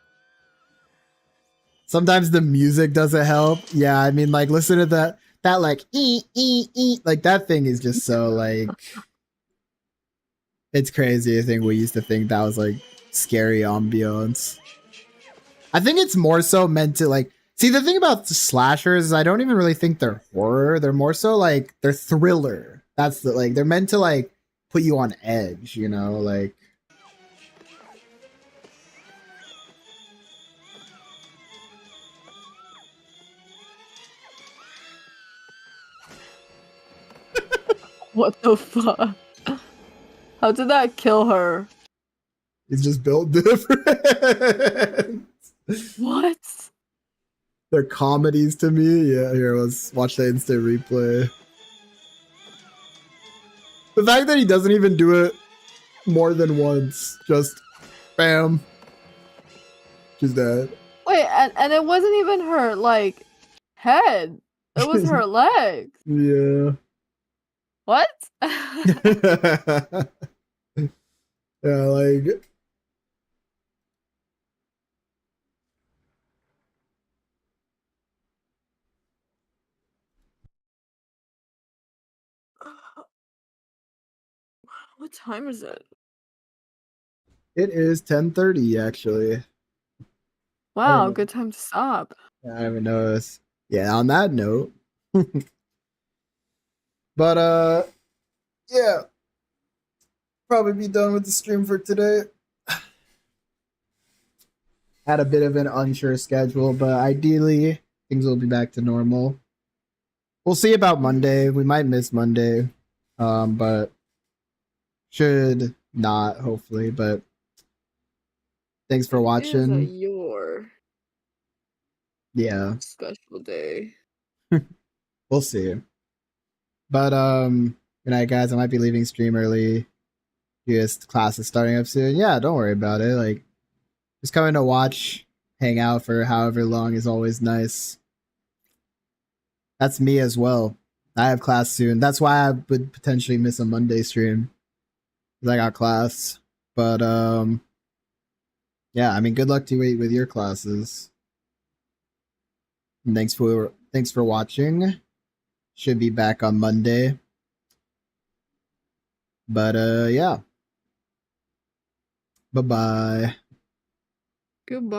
sometimes the music doesn't help. Yeah, I mean like listen to that like like that thing is just so like it's crazy. I think we used to think that was like scary ambiance. I think it's more so meant to like see the thing about slashers is I don't even really think they're horror. They're more so like they're thriller. That's the like they're meant to like put you on edge, you know, like What the fuck? How did that kill her? it's just built different. What? They're comedies to me. Yeah, here, let's watch the instant replay. The fact that he doesn't even do it more than once, just bam, she's dead. Wait, and it wasn't even her like head. It was her legs. Yeah. What? Yeah, like What time is it? it is 10:30 actually. Wow, good time to stop. I haven't noticed. Yeah, on that note. But yeah. Probably be done with the stream for today. Had a bit of an unsure schedule, but ideally things will be back to normal. We'll see about Monday. We might miss Monday. But should not, hopefully. But thanks for It is watching. your Yeah. special day. We'll see. But good night guys. I might be leaving stream early. Because class is starting up soon. Yeah, don't worry about it. Like just coming to watch, hang out for however long is always nice. That's me as well. I have class soon. That's why I would potentially miss a Monday stream. Because I got class. But yeah, I mean good luck to you with your classes. And thanks for watching. Should be back on Monday. But yeah. Bye-bye. Goodbye.